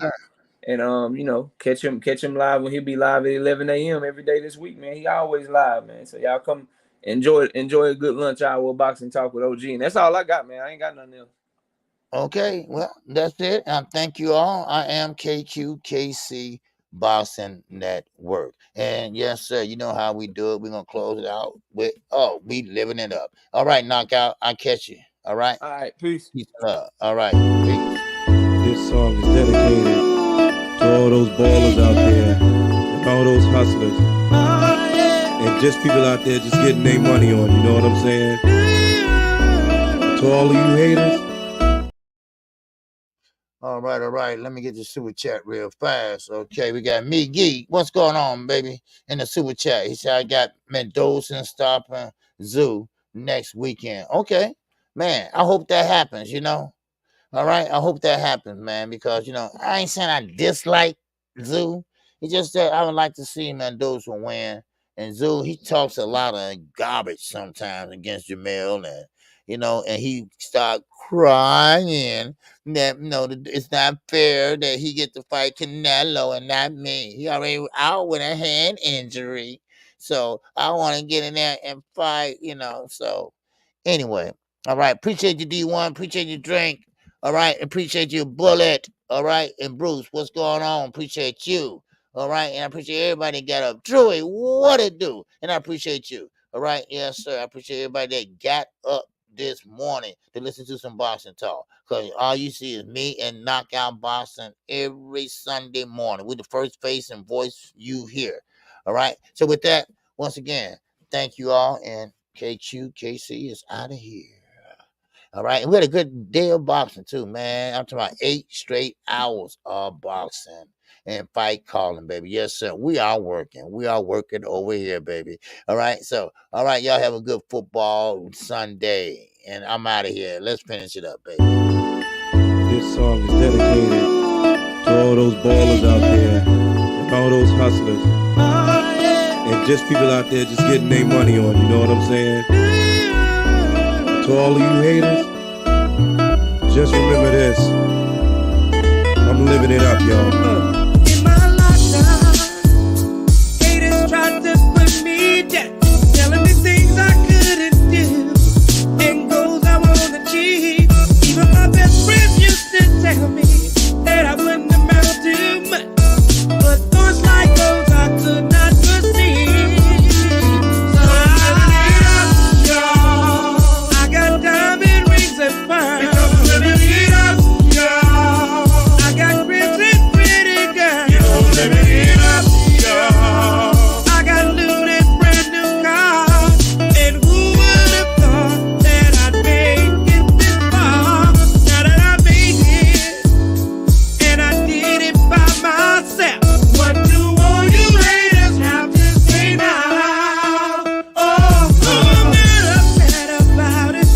catch him live when he'll be live at 11 a.m. every day this week, man. He always live, man. So y'all come enjoy a good lunch hour boxing talk with OG. And that's all I got, man. I ain't got nothing else. Okay, well, that's it. Thank you all. I am KQKC Boxing Network. And yes, sir, you know how we do it. We're going to close it out with, we living it up. All right, knockout. I catch you. All right? All right, peace. Peace and love. All right, peace. This song is dedicated to all those ballers out there and all those hustlers. And just people out there just getting their money on, you know what I'm saying? To all of you haters. All right. Let me get the super chat real fast. Okay, we got Miggy. What's going on, baby? In the super chat, he said I got Mendoza stopping Tszyu next weekend. Okay, man. I hope that happens. All right, I hope that happens, man. Because I ain't saying I dislike Tszyu. It's just that I would like to see Mendoza win. And Tszyu, he talks a lot of garbage sometimes against Jamel, and he start crying that it's not fair that he get to fight Canelo and not me. He already out with a hand injury, so I want to get in there and fight. So anyway, all right. Appreciate you, D1. Appreciate your drink. All right, appreciate you, Bullet. All right, and Bruce, what's going on? Appreciate you. All right, and I appreciate everybody that got up. Drewy, what it do? And I appreciate you. All right, yes, sir. I appreciate everybody that got up this morning to listen to some boxing talk, because all you see is me and Knockout Boxing every Sunday morning. We're the first face and voice you hear. All right, so with that, once again, thank you all, and KQKC is out of here. All right, and we had a good day of boxing too, man. I'm talking about 8 straight hours of boxing and fight calling, baby. Yes, sir. We are working. We are working over here, baby. All right. So, all right, y'all have a good football Sunday. And I'm out of here. Let's finish it up, baby. This song is dedicated to all those ballers out there and all those hustlers. And just people out there just getting their money on, you know what I'm saying? To all of you haters, just remember this. I'm living it up, y'all.